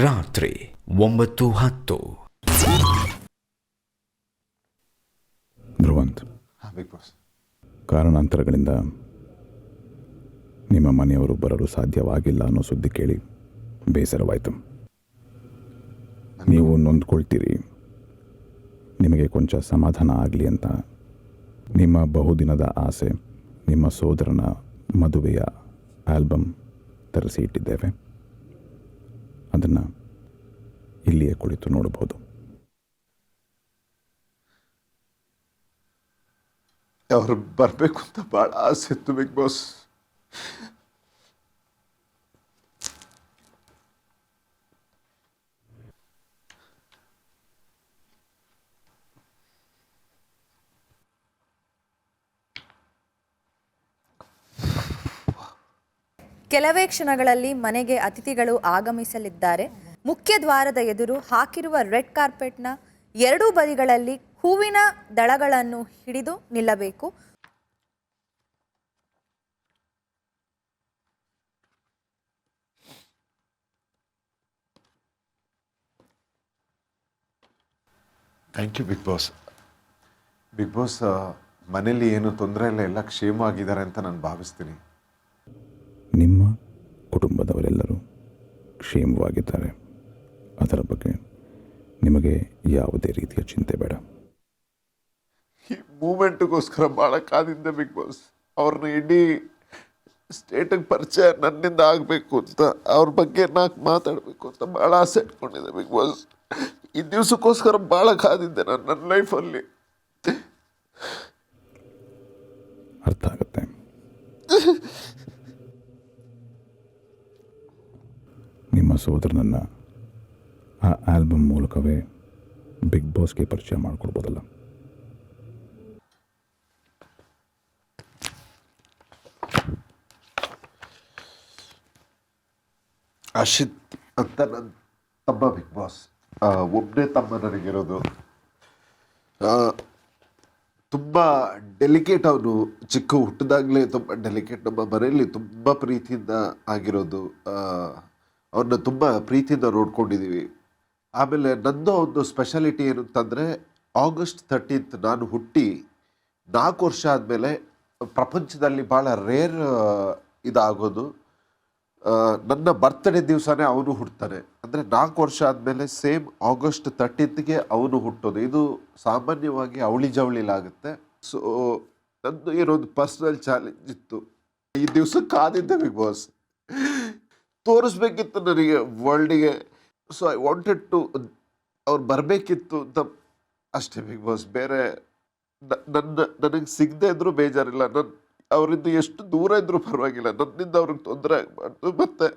ರಾತ್ರಿ 9:10. Dhruvanth, big boss, ಕಾರಣಾಂತರಗಳಿಂದ ನಿಮ್ಮ ಮನೆಯವರು ಬರಲು ಸಾಧ್ಯವಾಗಿಲ್ಲ ಅನ್ನೋ ಸುದ್ದಿ ಕೇಳಿ ಬೇಸರವಾಯಿತು. ನೀವು ನೊಂದ್ಕೊಳ್ತೀರಿ. ನಿಮಗೆ ಕೊಂಚ ಸಮಾಧಾನ ಆಗಲಿ ಅಂತ ನಿಮ್ಮ ಬಹುದಿನದ ಆಸೆ, ನಿಮ್ಮ ಸೋದರನ ಮದುವೆಯ ಆಲ್ಬಮ್ ತರಿಸಿ ಇಟ್ಟಿದ್ದೇವೆ. ಅದನ್ನು ಇಲ್ಲಿಯೇ ಕುಳಿತು ನೋಡಬಹುದು. ಅವ್ರು ಬರಬೇಕು ಅಂತ ಭಾಳ ಆಸೆ ಇತ್ತು ಬಿಗ್ ಬಾಸ್. ಕೆಲವೇ ಕ್ಷಣಗಳಲ್ಲಿ ಮನೆಗೆ ಅತಿಥಿಗಳು ಆಗಮಿಸಲಿದ್ದಾರೆ. ಮುಖ್ಯ ದ್ವಾರದ ಎದುರು ಹಾಕಿರುವ ರೆಡ್ ಕಾರ್ಪೆಟ್ನ ಎರಡೂ ಬದಿಗಳಲ್ಲಿ ಹೂವಿನ ದಳಗಳನ್ನು ಹಿಡಿದು ನಿಲ್ಲಬೇಕು. Thank you big boss. Big boss, ಮನೇಲಿ ಏನು ತೊಂದರೆ ಇಲ್ಲ, ಎಲ್ಲ ಕ್ಷೇಮ ಆಗಿದ್ದಾರೆ ಅಂತ ನಾನು ಭಾವಿಸ್ತೀನಿ. ನಿಮ್ಮ ಕುಟುಂಬದವರೆಲ್ಲರೂ ಕ್ಷೇಮವಾಗಿದ್ದಾರೆ. ಅದರ ಬಗ್ಗೆ ನಿಮಗೆ ಯಾವುದೇ ರೀತಿಯ ಚಿಂತೆ ಬೇಡ. ಈ ಮೂಮೆಂಟ್ಗೋಸ್ಕರ ಭಾಳ ಕಾದಿದ್ದೆ ಬಿಗ್ ಬಾಸ್. ಅವ್ರನ್ನ ಇಡೀ ಸ್ಟೇಟಿಗೆ ಪರಿಚಯ ನನ್ನಿಂದ ಆಗಬೇಕು ಅಂತ, ಅವ್ರ ಬಗ್ಗೆ ನಾಲ್ಕು ಮಾತಾಡಬೇಕು ಅಂತ ಭಾಳ ಆಸೆ ಇಟ್ಕೊಂಡಿದ್ದೆ ಬಿಗ್ ಬಾಸ್. ಈ ದಿವಸಕ್ಕೋಸ್ಕರ ಭಾಳ ಕಾದಿದ್ದೆ ನಾನು ನನ್ನ ಲೈಫಲ್ಲಿ. ಅರ್ಥ ಆಗುತ್ತೆ. ನಿಮ್ಮ ಸೋದರನನ್ನು ಆ ಆಲ್ಬಮ್ ಮೂಲಕವೇ ಬಿಗ್ ಬಾಸ್ಗೆ ಪರಿಚಯ ಮಾಡಿಕೊಡ್ಬೋದಲ್ಲ. ಅಶಿತ್ ಅಂತ ನನ್ನ ತಮ್ಮ ಬಿಗ್ ಬಾಸ್. ಒಬ್ಬನೇ ತಮ್ಮ ನನಗಿರೋದು. ತುಂಬ ಡೆಲಿಕೇಟ್. ಅವನು ಚಿಕ್ಕ ಹುಟ್ಟಿದಾಗಲೇ ತುಂಬ ಡೆಲಿಕೇಟ್. ನಮ್ಮ ಮನೆಯಲ್ಲಿ ತುಂಬ ಪ್ರೀತಿಯಿಂದ ಆಗಿರೋದು. ಅವ್ರನ್ನ ತುಂಬ ಪ್ರೀತಿಯಿಂದ ನೋಡ್ಕೊಂಡಿದ್ದೀವಿ. ಆಮೇಲೆ ನಂದು ಒಂದು ಸ್ಪೆಷಾಲಿಟಿ ಏನು ಅಂತಂದರೆ, ಆಗಸ್ಟ್ 13 ನಾನು ಹುಟ್ಟಿ 4 ವರ್ಷ ಆದಮೇಲೆ ಪ್ರಪಂಚದಲ್ಲಿ ಭಾಳ ರೇರ್ ಇದಾಗೋದು. ನನ್ನ ಬರ್ತ್ಡೇ ದಿವಸನೇ ಅವನು ಹುಡ್ತಾನೆ. ಅಂದರೆ 4 ವರ್ಷ ಆದಮೇಲೆ ಸೇಮ್ ಆಗಸ್ಟ್ 13ಗೆ ಅವನು ಹುಟ್ಟೋದು. ಇದು ಸಾಮಾನ್ಯವಾಗಿ ಅವಳಿ ಜವಳಿಲಾಗುತ್ತೆ. ಸೊ ನಂದು ಏನೊಂದು ಪರ್ಸ್ನಲ್ ಚಾಲೆಂಜ್ ಇತ್ತು. ಈ ದಿವಸಕ್ಕೆ ಕಾದಿದ್ದೆ ಬಿಗ್ ಬಾಸ್. ತೋರಿಸ್ಬೇಕಿತ್ತು ನನಗೆ ವರ್ಲ್ಡಿಗೆ. ಸೊ ಐ ವಾಂಟೆಡ್ ಟು, ಅವ್ರು ಬರಬೇಕಿತ್ತು ಅಂತ ಅಷ್ಟೇ ಬಿಗ್ ಬಾಸ್. ಬೇರೆ ನನಗೆ ಸಿಗದೆ ಇದ್ರೂ ಬೇಜಾರಿಲ್ಲ. ಅವರಿಂದ ಎಷ್ಟು ದೂರ ಇದ್ರೂ ಪರವಾಗಿಲ್ಲ. ನನ್ನಿಂದ ಅವ್ರಿಗೆ ತೊಂದರೆ ಆಗಬಾರ್ದು. ಮತ್ತು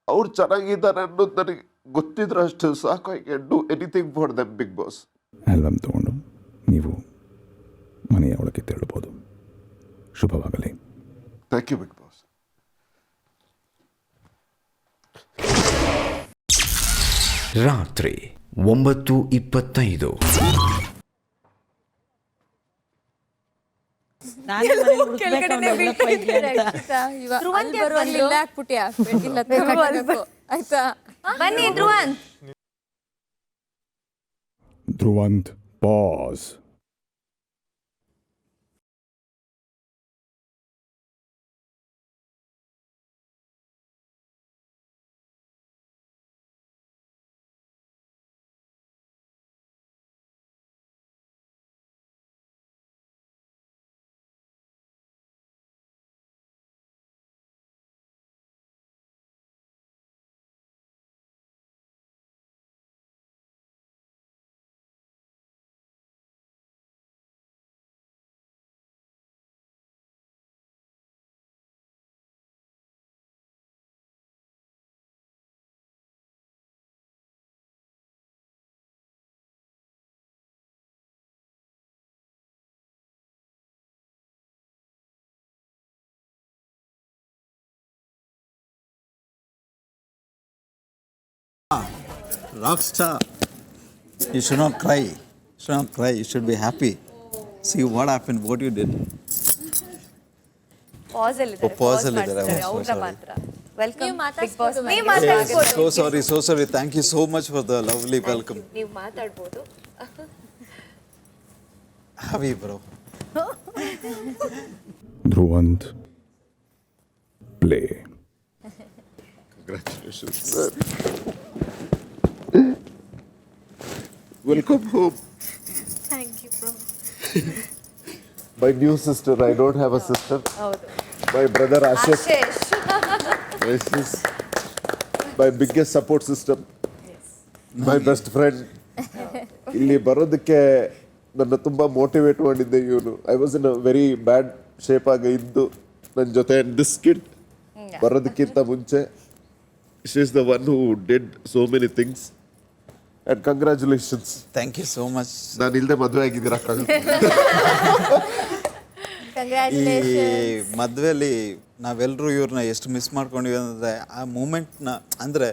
ಅವ್ರು ಚೆನ್ನಾಗಿದ್ದಾರೆ ಅನ್ನೋದು ನನಗೆ ಗೊತ್ತಿದ್ರೆ ಅಷ್ಟು ಸಾಕು. I can do anything for them big boss. Album ತಗೊಂಡು ನೀವು ಮನೆಯ ಒಳಗೆ ತೆರಳಬಹುದು. ಶುಭವಾಗಲಿ. Thank you big boss. ರಾತ್ರಿ 9:25. ಬನ್ನಿ Dhruvanth. Dhruvanth, pass. Rock star. You should not cry. You should not cry. You should be happy. See what happened, what you did. Pass ಅಲ್ಲಿ pause ಅಲ್ಲಿ ಇದ್ದಾರೆ. ಅವ್ರ ಮಾತ್ರ ವೆಲ್ಕಮ್ ಬಿಗ್ ಬಾಸ್ ನೀವು ಮಾತಾಡ್ಬೋದು. So sorry. Thank you so much for the lovely welcome. ನೀವು ಮಾತಾಡ್ಬೋದು. Happy, bro. Dhruvanth play. Congratulations, sir. Welcome home. Thank you, bro. My new sister. I don't have a sister. ಹೌದು. My brother Ashif. ಶೇಷ್. This is my biggest support system. My best friend. ಇಲ್ಲಿ ಬರೋದಕ್ಕೆ ನನ್ನ ತುಂಬ motivate ಮಾಡಿದ್ದೆ ಇವನು. I was in a very bad shape ಆಗಿ ಇದ್ದು ನನ್ನ ಜೊತೆ ಡಿಸ್ಕಿಟ್ ಬರೋದಕ್ಕಿಂತ ಮುಂಚೆ she is the one who did so many things and congratulations. Thank you so much. ನಾನು ಇಲ್ಲದೆ ಮದುವೆ ಆಗಿದ್ದೀರಾ? ಈ ಮದುವೆಯಲ್ಲಿ ನಾವೆಲ್ಲರೂ ಇವ್ರನ್ನ ಎಷ್ಟು ಮಿಸ್ ಮಾಡ್ಕೊಂಡಿವಿ ಅಂದರೆ ಆ ಮೂಮೆಂಟ್ನ, ಅಂದರೆ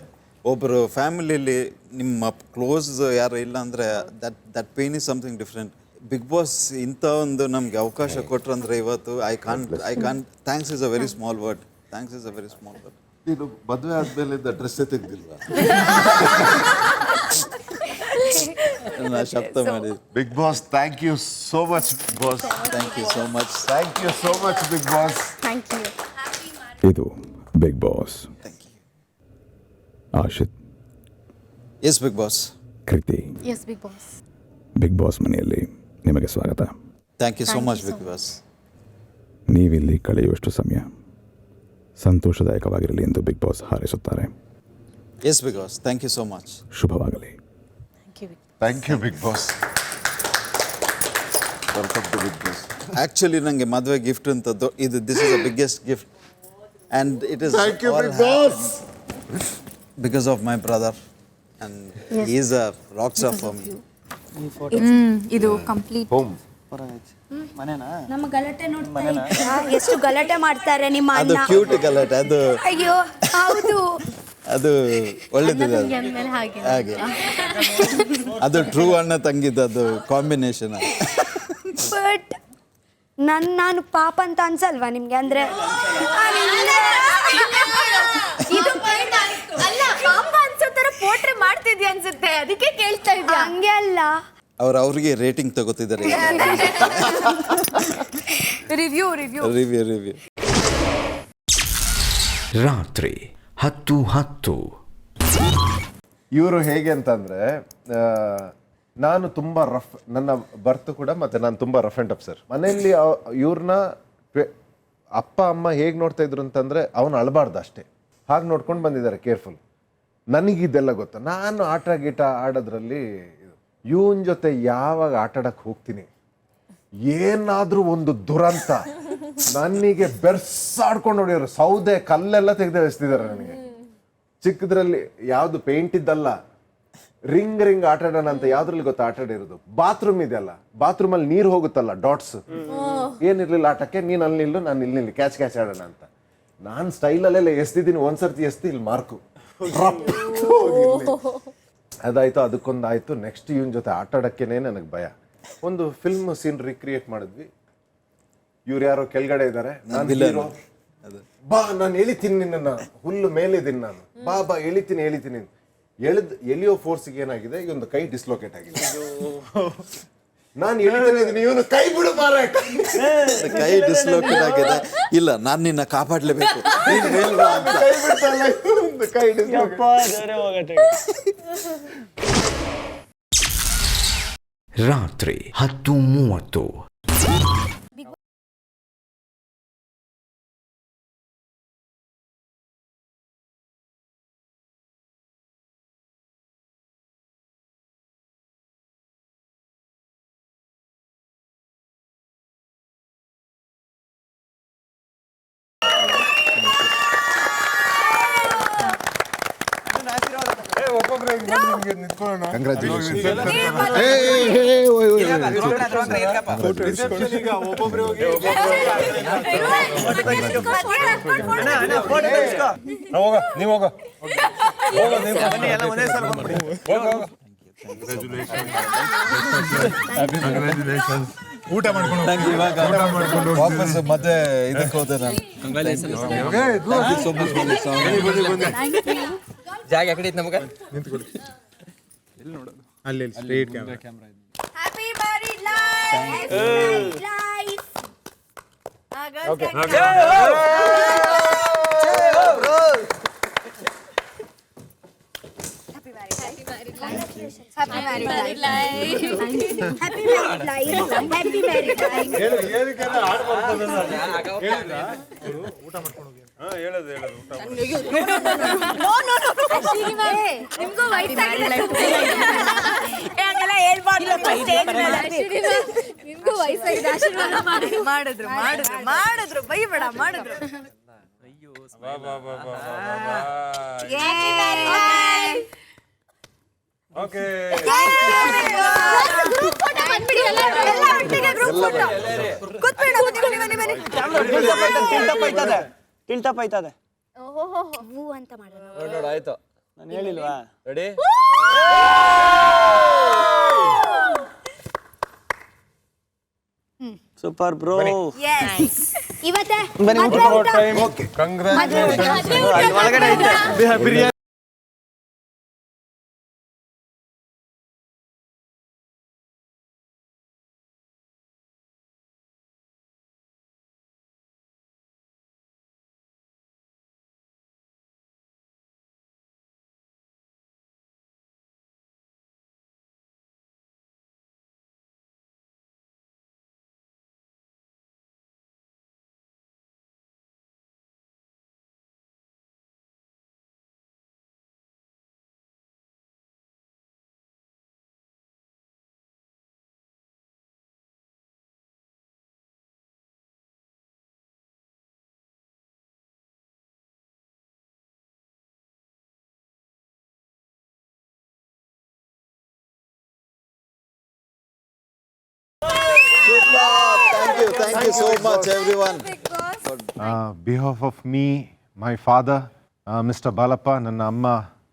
ಒಬ್ಬರು ಫ್ಯಾಮಿಲಿಯಲ್ಲಿ ನಿಮ್ಮ ಕ್ಲೋಸ್ ಯಾರು ಇಲ್ಲ ಅಂದರೆ that pain is something different. Big boss ಇಂಥ ಒಂದು ನಮಗೆ ಅವಕಾಶ ಕೊಟ್ಟರು ಅಂದರೆ ಇವತ್ತು I can't thanks is a very small word. Thanks is a very small word. ನೀನು ಮದುವೆ ಆದ್ಮೇಲಿಂದ ಡ್ರೆಸ್ಸೇ ತೆಗ್ದಿಲ್ವಾ? ಶಬ್ದ ಮಾಡಿ. Big boss, thank you so much boss. Thank you so much. Thank you so much big boss. Thank you. ಇದು big boss. Thank you. Ashith, yes big boss. Kruthi, Yes, big boss. Big boss ಮನೆಯಲ್ಲಿ ನಿಮಗೆ ಸ್ವಾಗತ. Thank you so much big boss. ನೀವಿಲ್ಲಿ ಕಳೆಯುವಷ್ಟು ಸಮಯ ಸಂತೋಷದಾಯಕವಾಗಿರಲಿ ಎಂದು big boss ಹಾರೈಸುತ್ತಾರೆ. Yes big boss, thank you so much. ಶುಭವಾಗಲಿ. Thank you big boss. Welcome to big boss. Actually ನನಗೆ ಮದುವೆ ಗಿಫ್ಟ್ ಅಂತದ್ದು ಇದು. This is the biggest gift and it is thank you big boss. Because of my brother and he is a rock star for me. ಇದು complete home. ನಮ್ಮ ಗಲಾಟೆ ನೋಡ್ತಾ ಇದ್ದೀರಾ? ಎಷ್ಟು ಗಲಾಟೆ ಮಾಡ್ತಾರೆ ನಿಮ್ಮ ಅದು ಅಣ್ಣ. ಕ್ಯೂಟ್ ಗಲಾಟೆ. ಅದು ಅಯ್ಯೋ ಹೌದು. ಅದು ಒಳ್ಳೇದಿದೆ. ಅದು ಅಂದ್ಮೇಲೆ ಹಾಗೆ. ಹಾಗೆ ಅದು ಟ್ರೂ ಅಣ್ಣ ತಂಗಿದ್ದು ಕಾಂಬಿನೇಷನ್. ಬಟ್ ನಾನು ಪಾಪ ಅಂತ ಅನ್ಸಲ್ವಾ ನಿಮ್ಗೆ? ಅಂದ್ರೆ ಅಲ್ಲ, ಪಾಪ ಅನ್ಸೋ ತರ ಪೋಟ್ರೆ ಮಾಡ್ತಿದ್ಯಾ ಅನ್ಸುತ್ತೆ, ಅದಕ್ಕೆ ಕೇಳ್ತಾ ಇದ್ಯಾ. ಹಂಗೆ ಅಲ್ಲ. ಅವ್ರಿಗೆ ರೇಟಿಂಗ್ ತಗೋತಿದ್ದಾರೆ. Review review. ರಾತ್ರಿ 10:10. ಇವರು ಹೇಗೆ ಅಂತಂದ್ರೆ ನಾನು ತುಂಬ ರಫ್, ನನ್ನ ಬರ್ತ್ ಕೂಡ ಮತ್ತೆ ನಾನು ತುಂಬ ರಫ್ ಆ್ಯಂಡ್ ಟಫ್ ಸರ್. ಮನೆಯಲ್ಲಿ ಇವ್ರನ್ನ ಅಪ್ಪ ಅಮ್ಮ ಹೇಗೆ ನೋಡ್ತಾ ಇದ್ರು ಅಂತಂದ್ರೆ ಅವನು ಅಳಬಾರ್ದು ಅಷ್ಟೇ, ಹಾಗೆ ನೋಡ್ಕೊಂಡು ಬಂದಿದ್ದಾರೆ ಕೇರ್ಫುಲ್. ನನಗಿದೆಲ್ಲ ಗೊತ್ತಾ, ನಾನು ಆಟ ಗೀಟ ಆಡೋದ್ರಲ್ಲಿ ಇವನ್ ಜೊತೆ ಯಾವಾಗ ಆಟ ಆಡಕ್ಕೆ ಹೋಗ್ತೀನಿ ಏನಾದರೂ ಒಂದು ದುರಂತ ನನಗೆ ಬೆರ್ಸಾಡ್ಕೊಂಡು ಹೊಡಿಯೋರು. ಸೌದೆ ಕಲ್ಲೆಲ್ಲ ತೆಗೆದು ಎಸ್ತಿದ್ದಾರೆ ನನಗೆ. ಚಿಕ್ಕದ್ರಲ್ಲಿ ಯಾವುದು ಪೇಂಟ್ ಇದ್ದಲ್ಲ, ರಿಂಗ್ ಆಟ ಆಡೋಣ ಅಂತ ಯಾವ್ದ್ರಲ್ಲಿ ಗೊತ್ತಾ ಆಟ ಆಡಿರೋದು? ಬಾತ್ರೂಮ್ ಇದೆಯಲ್ಲ, ಬಾತ್ರೂಮಲ್ಲಿ ನೀರು ಹೋಗುತ್ತಲ್ಲ ಡಾಟ್ಸ್, ಏನಿರ್ಲಿಲ್ಲ ಆಟಕ್ಕೆ, ನೀನು ಅಲ್ಲಿ ನಿಲ್ಲು ನಾನು ಇಲ್ಲಿ ನಿಲ್ಲಿ, ಕ್ಯಾಚ್ ಆಡೋಣ ಅಂತ. ನಾನು ಸ್ಟೈಲಲ್ಲೆಲ್ಲ ಎಸ್ತಿದ್ದೀನಿ. ಒಂದ್ಸರ್ತಿ ಎಸ್ತಿ ಇಲ್ಲಿ ಮಾರ್ಕು ಅದಾಯ್ತು, ಅದಕ್ಕೊಂದು ಆಯ್ತು. ನೆಕ್ಸ್ಟ್ ಇವನ್ ಜೊತೆ ಆಟ ಆಡೋಕ್ಕೇನೆ ನನಗೆ ಭಯ. ಒಂದು ಫಿಲ್ಮ್ ಸೀನ್ ರಿಕ್ರಿಯೇಟ್ ಮಾಡಿದ್ವಿ. ಇವ್ರು ಯಾರೋ ಕೆಳಗಡೆ ಇದ್ದಾರೆ, ನಾನು ಬಾ ನಾನು ಎಳಿತೀನಿ ನಿನ್ನ, ಹುಲ್ಲು ಮೇಲಿದ್ದೀನಿ ನಾನು, ಬಾ ಎಳಿತೀನಿ ಎಳಿಯೋ ಫೋರ್ಸ್ಗೆ ಏನಾಗಿದೆ, ಇವೊಂದು ಕೈ ಡಿಸ್ಲೋಕೇಟ್ ಆಗಿದೆ. ನಾನು ಎಳಿತಾನೆ ಇದೀನಿ, ಇವನು ಕೈ ಬಿಡು ಮಾರ. ಕೈ ಡಿಸ್ಲೋಕೇಟ್ ಆಗಿದೆ. ಇಲ್ಲ, ನಾನು ನಿನ್ನ ಕಾಪಾಡಲೇಬೇಕು. ಕೈ ಬಿಡ್ತಲ್ಲ, ಕೈ ಡಿಸ್ಲೋಕೇಟ್. ರಾತ್ರಿ 10:30. Congratulations. ಊಟ ಮಾಡ್ಕೊಂಡು ನಂಗೆ ಇವಾಗ ವಾಪಸ್ ಮದುವೆ ಇದಕ್ಕೆ ಹೋದೆ ನಾನು. ಜಾಗ ಆ ಕಡೆ ಐತೆ ನಮ್ಗೆ. ಅಲ್ಲಿ straight camera. Happy married life. Happy married life. Happy married life. Happy married life. ನಿಮ್ಗೂ ವಯಸ್ಸಾಗಿದೆ. ಹಂಗೆಲ್ಲ ಹೇಳ್ಬಾರ್ದು. ನಿಮ್ಗೂ ವಯಸ್ಸಾಗಿದೆ. ಆಶೀರ್ವಾದ ಮಾಡಿದ್ರು ಬೈಬೇಡ ಮಾಡಿದ್ರು. Happy married life. Okay group photo ಬಂದ್ಬಿಡಿ. ಎಲ್ಲ ಒಟ್ಟಿಗೆ ಗ್ರೂಪ್ ಫೋಟೋ. ಕೂತ್ಬೇಡ. ಬನ್ನಿ. ಟಿಲ್ಟಪ್ ಆಯ್ತದೆ. ಹೂ ಅಂತ ಮಾಡೋದು. ನೋಡು ಆಯ್ತು. ನಾನು ಹೇಳಿಲ್ವಾ? ರೆಡಿ? Super bro. Yes. ಇವತ್ತೇ ಓಕೆ ಕಂಗ್ರಾಚುಲೇಷನ್. ಒಳಗಡೆ ಐತೆ biryani. Thank you so much everyone. Behalf of me my father mister Balappa, ನನ್ನ ಅಮ್ಮ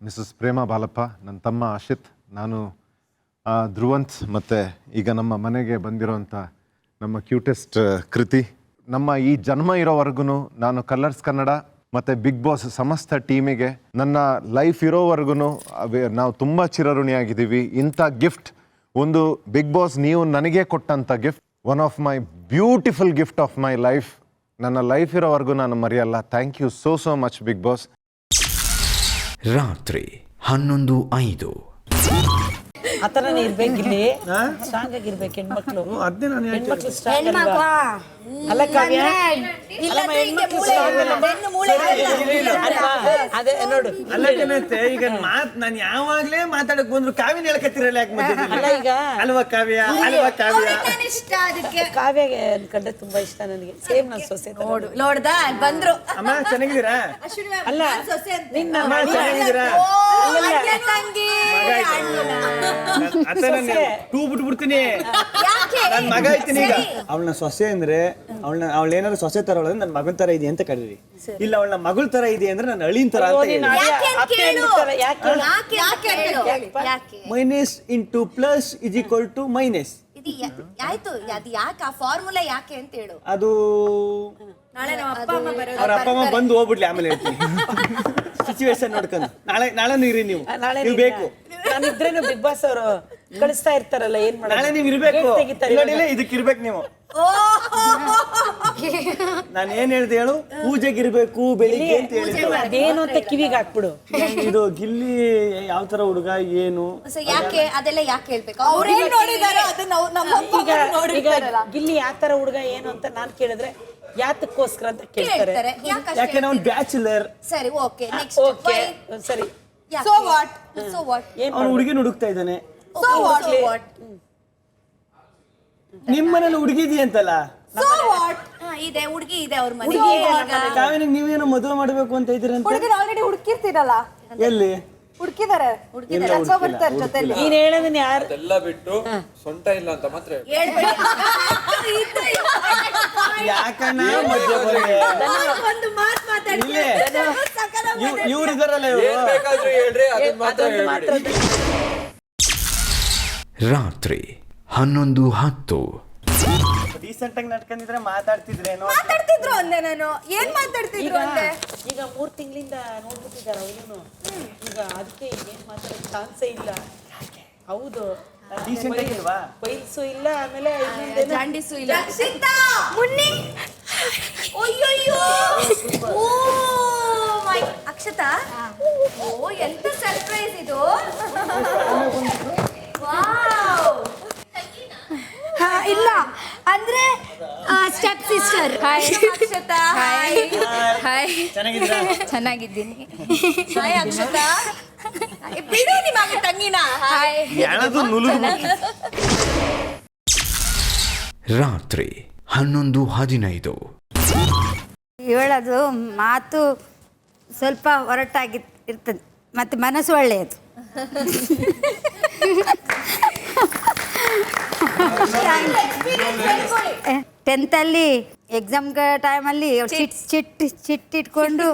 ಮಿಸಸ್ ಪ್ರೇಮಾ ಬಾಲಪ್ಪ, ನನ್ನ ತಮ್ಮ ಆಶಿತ್, ನಾನು ಧ್ರುವಂತ್, ಮತ್ತು ಈಗ ನಮ್ಮ ಮನೆಗೆ ಬಂದಿರೋಂಥ ನಮ್ಮ ಕ್ಯೂಟೆಸ್ಟ್ ಕೃತಿ. ನಮ್ಮ ಈ ಜನ್ಮ ಇರೋವರೆಗೂ ನಾನು ಕಲರ್ಸ್ ಕನ್ನಡ ಮತ್ತು ಬಿಗ್ ಬಾಸ್ ಸಮಸ್ತ ಟೀಮಿಗೆ ನನ್ನ ಲೈಫ್ ಇರೋವರೆಗೂ ನಾವು ತುಂಬ ಚಿರಋಣಿಯಾಗಿದ್ದೀವಿ. ಇಂಥ ಗಿಫ್ಟ್ ಒಂದು ಬಿಗ್ ಬಾಸ್ ನೀವು ನನಗೆ ಕೊಟ್ಟಂಥ gift, one of my beautiful gift of my life. ನನ್ನ ಲೈಫ್ ಇರೋವರೆಗೂ ನಾನು ಮರೆಯಲ್ಲ. Thank you so much big boss. ರಾತ್ರಿ 11:05. ಆ ಥರನೇ ಇರ್ಬೇಕು, ಇಲ್ಲಿ ಸ್ಟ್ರಾಂಗ್ ಆಗಿರ್ಬೇಕು ಹೆಣ್ಮಕ್ಳು. ಅದೇ ನಾನು ಹೆಣ್ಮಕ್ಳು ಸ್ಟ್ರಾಂಗ್ ಅಲ್ವಾ? ಅಲ್ಲ ಕಾವ್ಯ, ಅಲ್ಲಮ್ಮ ಹೆಣ್ಮಕ್ಳು ಸ್ಟ್ರಾಂಗ್ ಅಲ್ವಾ? ಅದೇ ನೋಡು. ಅಲ್ಲಕ್ಕೇನಂತೆ ಈಗ ನಾನು ಯಾವಾಗ್ಲೇ ಮಾತಾಡಕ್ ಬಂದ್ರು ಕಾವ್ಯನ ಹೇಳ್ಕತ್ತಿರಲ್ಲ ಯಾಕೆ ಮತ್ತೆ? ಅಲ್ಲ ಈಗ ಅಲ್ವಾ ಕಾವ್ಯ? ಅಲ್ವಾ ಕಾವ್ಯ? ಇಷ್ಟ ಅದಕ್ಕೆ ಕಾವ್ಯಗೆ ಅನ್ಕೊಂಡ್ರೆ ತುಂಬಾ ಇಷ್ಟ ನನಗೆ. ಸೇಮ್ ನನ್ನ ಸೊಸೆ ನೋಡ್ದ ಬಂದ್ರು. ಅಮ್ಮ ಚೆನ್ನಾಗಿದ್ದೀರಾ? ಅಲ್ಲ ನಿನ್ನ ಅಮ್ಮ ಚೆನ್ನಾಗಿದ್ದೀರಾ? ತಂಗಿ ಟೂ ಬಿಟ್ಬಿಡ್ತೀನಿ. ನನ್ ಮಗ ಐತೀನಿ ಈಗ. ಅವಳನ್ನ ಸೊಸೆ ಅಂದ್ರೆ ಅವಳ ಏನಾದ್ರು ಸೊಸೆ ತರ ಅವಳ ನನ್ನ ಮಗನ್ ತರ ಇದೆ ಅಂತ ಕರೀರಿ. ಇಲ್ಲ ಅವಳ ಮಗಳ ತರ ಇದೆ ಅಂದ್ರೆ ನನ್ನ ಅಳಿನ್ ತರ ಅಂತ ಹೇಳಿ. Minus into plus is equal to minus. ಆಯ್ತು, ಅದು ಯಾಕೆ ಆ ಫಾರ್ಮುಲಾ ಯಾಕೆ ಅಂತ ಹೇಳು. ಅದು ನಾಳೆ ನಮ್ಮ ಅಪ್ಪ ಅಮ್ಮ ಬರೋದು. ಅವ್ರ ಅಪ್ಪ ಅಮ್ಮ ಬಂದು ಹೋಗ್ಬಿಡ್ಲಿ, ಆಮೇಲೆ ಹೇಳ್ತೀನಿ. ಸಿಚುವೇಶನ್ ನೋಡ್ಕೊಂಡು ನಾಳೆ ಇರಿ ನೀವು. ನೀವು ಬೇಕು. ನಾನಿದ್ರೇನು ಬಿಗ್ ಬಾಸ್ ಅವರು ಕಳಿಸ್ತಾ ಇರ್ತಾರಲ್ಲ, ಏನ್ ಮಾಡೋದು? ನಾಳೆ ನೀವು ಇರ್ಬೇಕು. ಇದಕ್ಕೆ ಇರ್ಬೇಕು ನೀವು. ನಾನು ಏನ್ ಹೇಳ್ದೆ ಹೇಳು? ಪೂಜೆಗೆ ಇರ್ಬೇಕು ಬೆಳಿಗ್ಗೆ ಅಂತ ಹೇಳಿದ್ದೆ. ಅದೇನು ಅಂತ ಕಿವಿಗೆ ಹಾಕ್ಬಿಡು. ಇದು ಗಿಲ್ಲಿ ಯಾವ ತರ ಹುಡುಗ ಏನು ಯಾಕೆ ಅದೆಲ್ಲ ಯಾಕೆ ಹೇಳ್ಬೇಕು? ಅವ್ರು ಏನ್ ನೋಡಿದಾರೆ ಅದನ್ನ ಈಗ ಗಿಲ್ಲಿ ಯಾವ ತರ ಹುಡುಗ ಏನು ಅಂತ ನಾನ್ ಕೇಳಿದ್ರೆ ಯಾತಕ್ಕೋಸ್ಕರ ಅಂತ ಕೇಳ್ತಾರೆ. ಯಾಕೆ ನಾವು ಬ್ಯಾಚುಲರ್. ಸರಿ, ಓಕೆ, ನೆಕ್ಸ್ಟ್. ಓಕೆ ಸರಿ. So what? ಅವ್ನು ಹುಡುಗಿನ ಹುಡುಕ್ತಾ ಇದ್ದಾನೆ. So what? ನಿಮ್ಮನೇಲಿ ಹುಡುಗಿ ಇದೆಯಂತಲ್ಲ? So what? ಇದೆ, ಹುಡುಗಿ ಇದೆ ಅವ್ರ ಮನೆಗೆ. ಕಾವ್ಯನಿಗೆ ನೀವೇನೋ ಮದುವೆ ಮಾಡ್ಬೇಕು ಅಂತ ಇದ್ದೀರಂತ. ಹುಡುಗರು ಆಲ್ರೆಡಿ ಹುಡುಕಿರ್ತೀರಲ್ಲ. ಎಲ್ಲಿ ಹುಡುಕಿದಾರೆ? ಬರ್ತಾರೆ ಜೊತೆಲಿ. ನೀನ್ ಹೇಳೋದನ್ನ ಯಾರು ಎಲ್ಲ ಬಿಟ್ಟು ಸೊಂಟ ಇಲ್ಲ ಅಂತ ಮಾತ್ರ ಯಾಕಣ್ಣ ಮಧ್ಯ ಬಂದೆ? ಒಂದು ಮಾತು ಮಾತಾಡಿ. ಇವ್ರು ಇದಾರಲ್ಲ, ಬೇಕಾದ್ರೂ ಹೇಳ್ರಿ, ಅದನ್ನ ಮಾತ್ರ ರಾತ್ರಿ 11:10. ಡೀಸೆಂಟ್ ಆಗಿ ನಡ್ಕೊಂಡಿದ್ರೆ ಮಾತಾಡ್ತಿದ್ರೇನೋ. ಮಾತಾಡ್ತಿದ್ರು ಅಂದೆ ನಾನು. ಏನ್ ಮಾತಾಡ್ತಿದ್ರು ಅಂದೆ? ಈಗ 3 ತಿಂಗಳಿಂದ ನೋಡ್ಬಿಟ್ಟಿದ್ದಾರೆ ಅವನು. ಈಗ ಅದಕ್ಕೆ ಏನ್ ಮಾತಾಡೋ ಚಾನ್ಸೇ ಇಲ್ಲ. ಹೌದು, ಡೀಸೆಂಟ್ ಆಗಿಲ್ವಾ? ವಯಸ್ಸು ಇಲ್ಲ, ಆಮೇಲೆ ಜಾಂಡಿಸು ಇಲ್ಲ. ರಕ್ಷಿತಾ ಮುನ್ನಿ ಅಯ್ಯಯ್ಯೋ ಓ ಮೈ ಅಕ್ಷತಾ ಓ ಎಂತ ಸರ್ಪ್ರೈಸ್ ಇದು. ವಾವ್ ಇಲ್ಲ ಅಂದ್ರೆ step sister. Hi Akshata. Hi hi ಚೆನ್ನಾಗಿದ್ದೀರಾ? ಚೆನ್ನಾಗಿದ್ದೀನಿ. ಹಾಯ್ ಅಕ್ಷತಾ. ಬಿಡು ನಿಮ್ಮ ತಂಗಿನ. ಹಾಯ್ ಯಾಳದು ನುಲು. ರಾತ್ರಿ 11:15. ಹೇಳೋದು ಮಾತು ಸ್ವಲ್ಪ ಹೊರಟಾಗಿ ಇರ್ತದೆ, ಮತ್ತು ಮನಸ್ಸು ಒಳ್ಳೆಯದು. ಟೆಂತಲ್ಲಿ ಎಕ್ಸಾಮ್ ಟೈಮಲ್ಲಿ ಚಿಟ್ ಇಟ್ಕೊಂಡು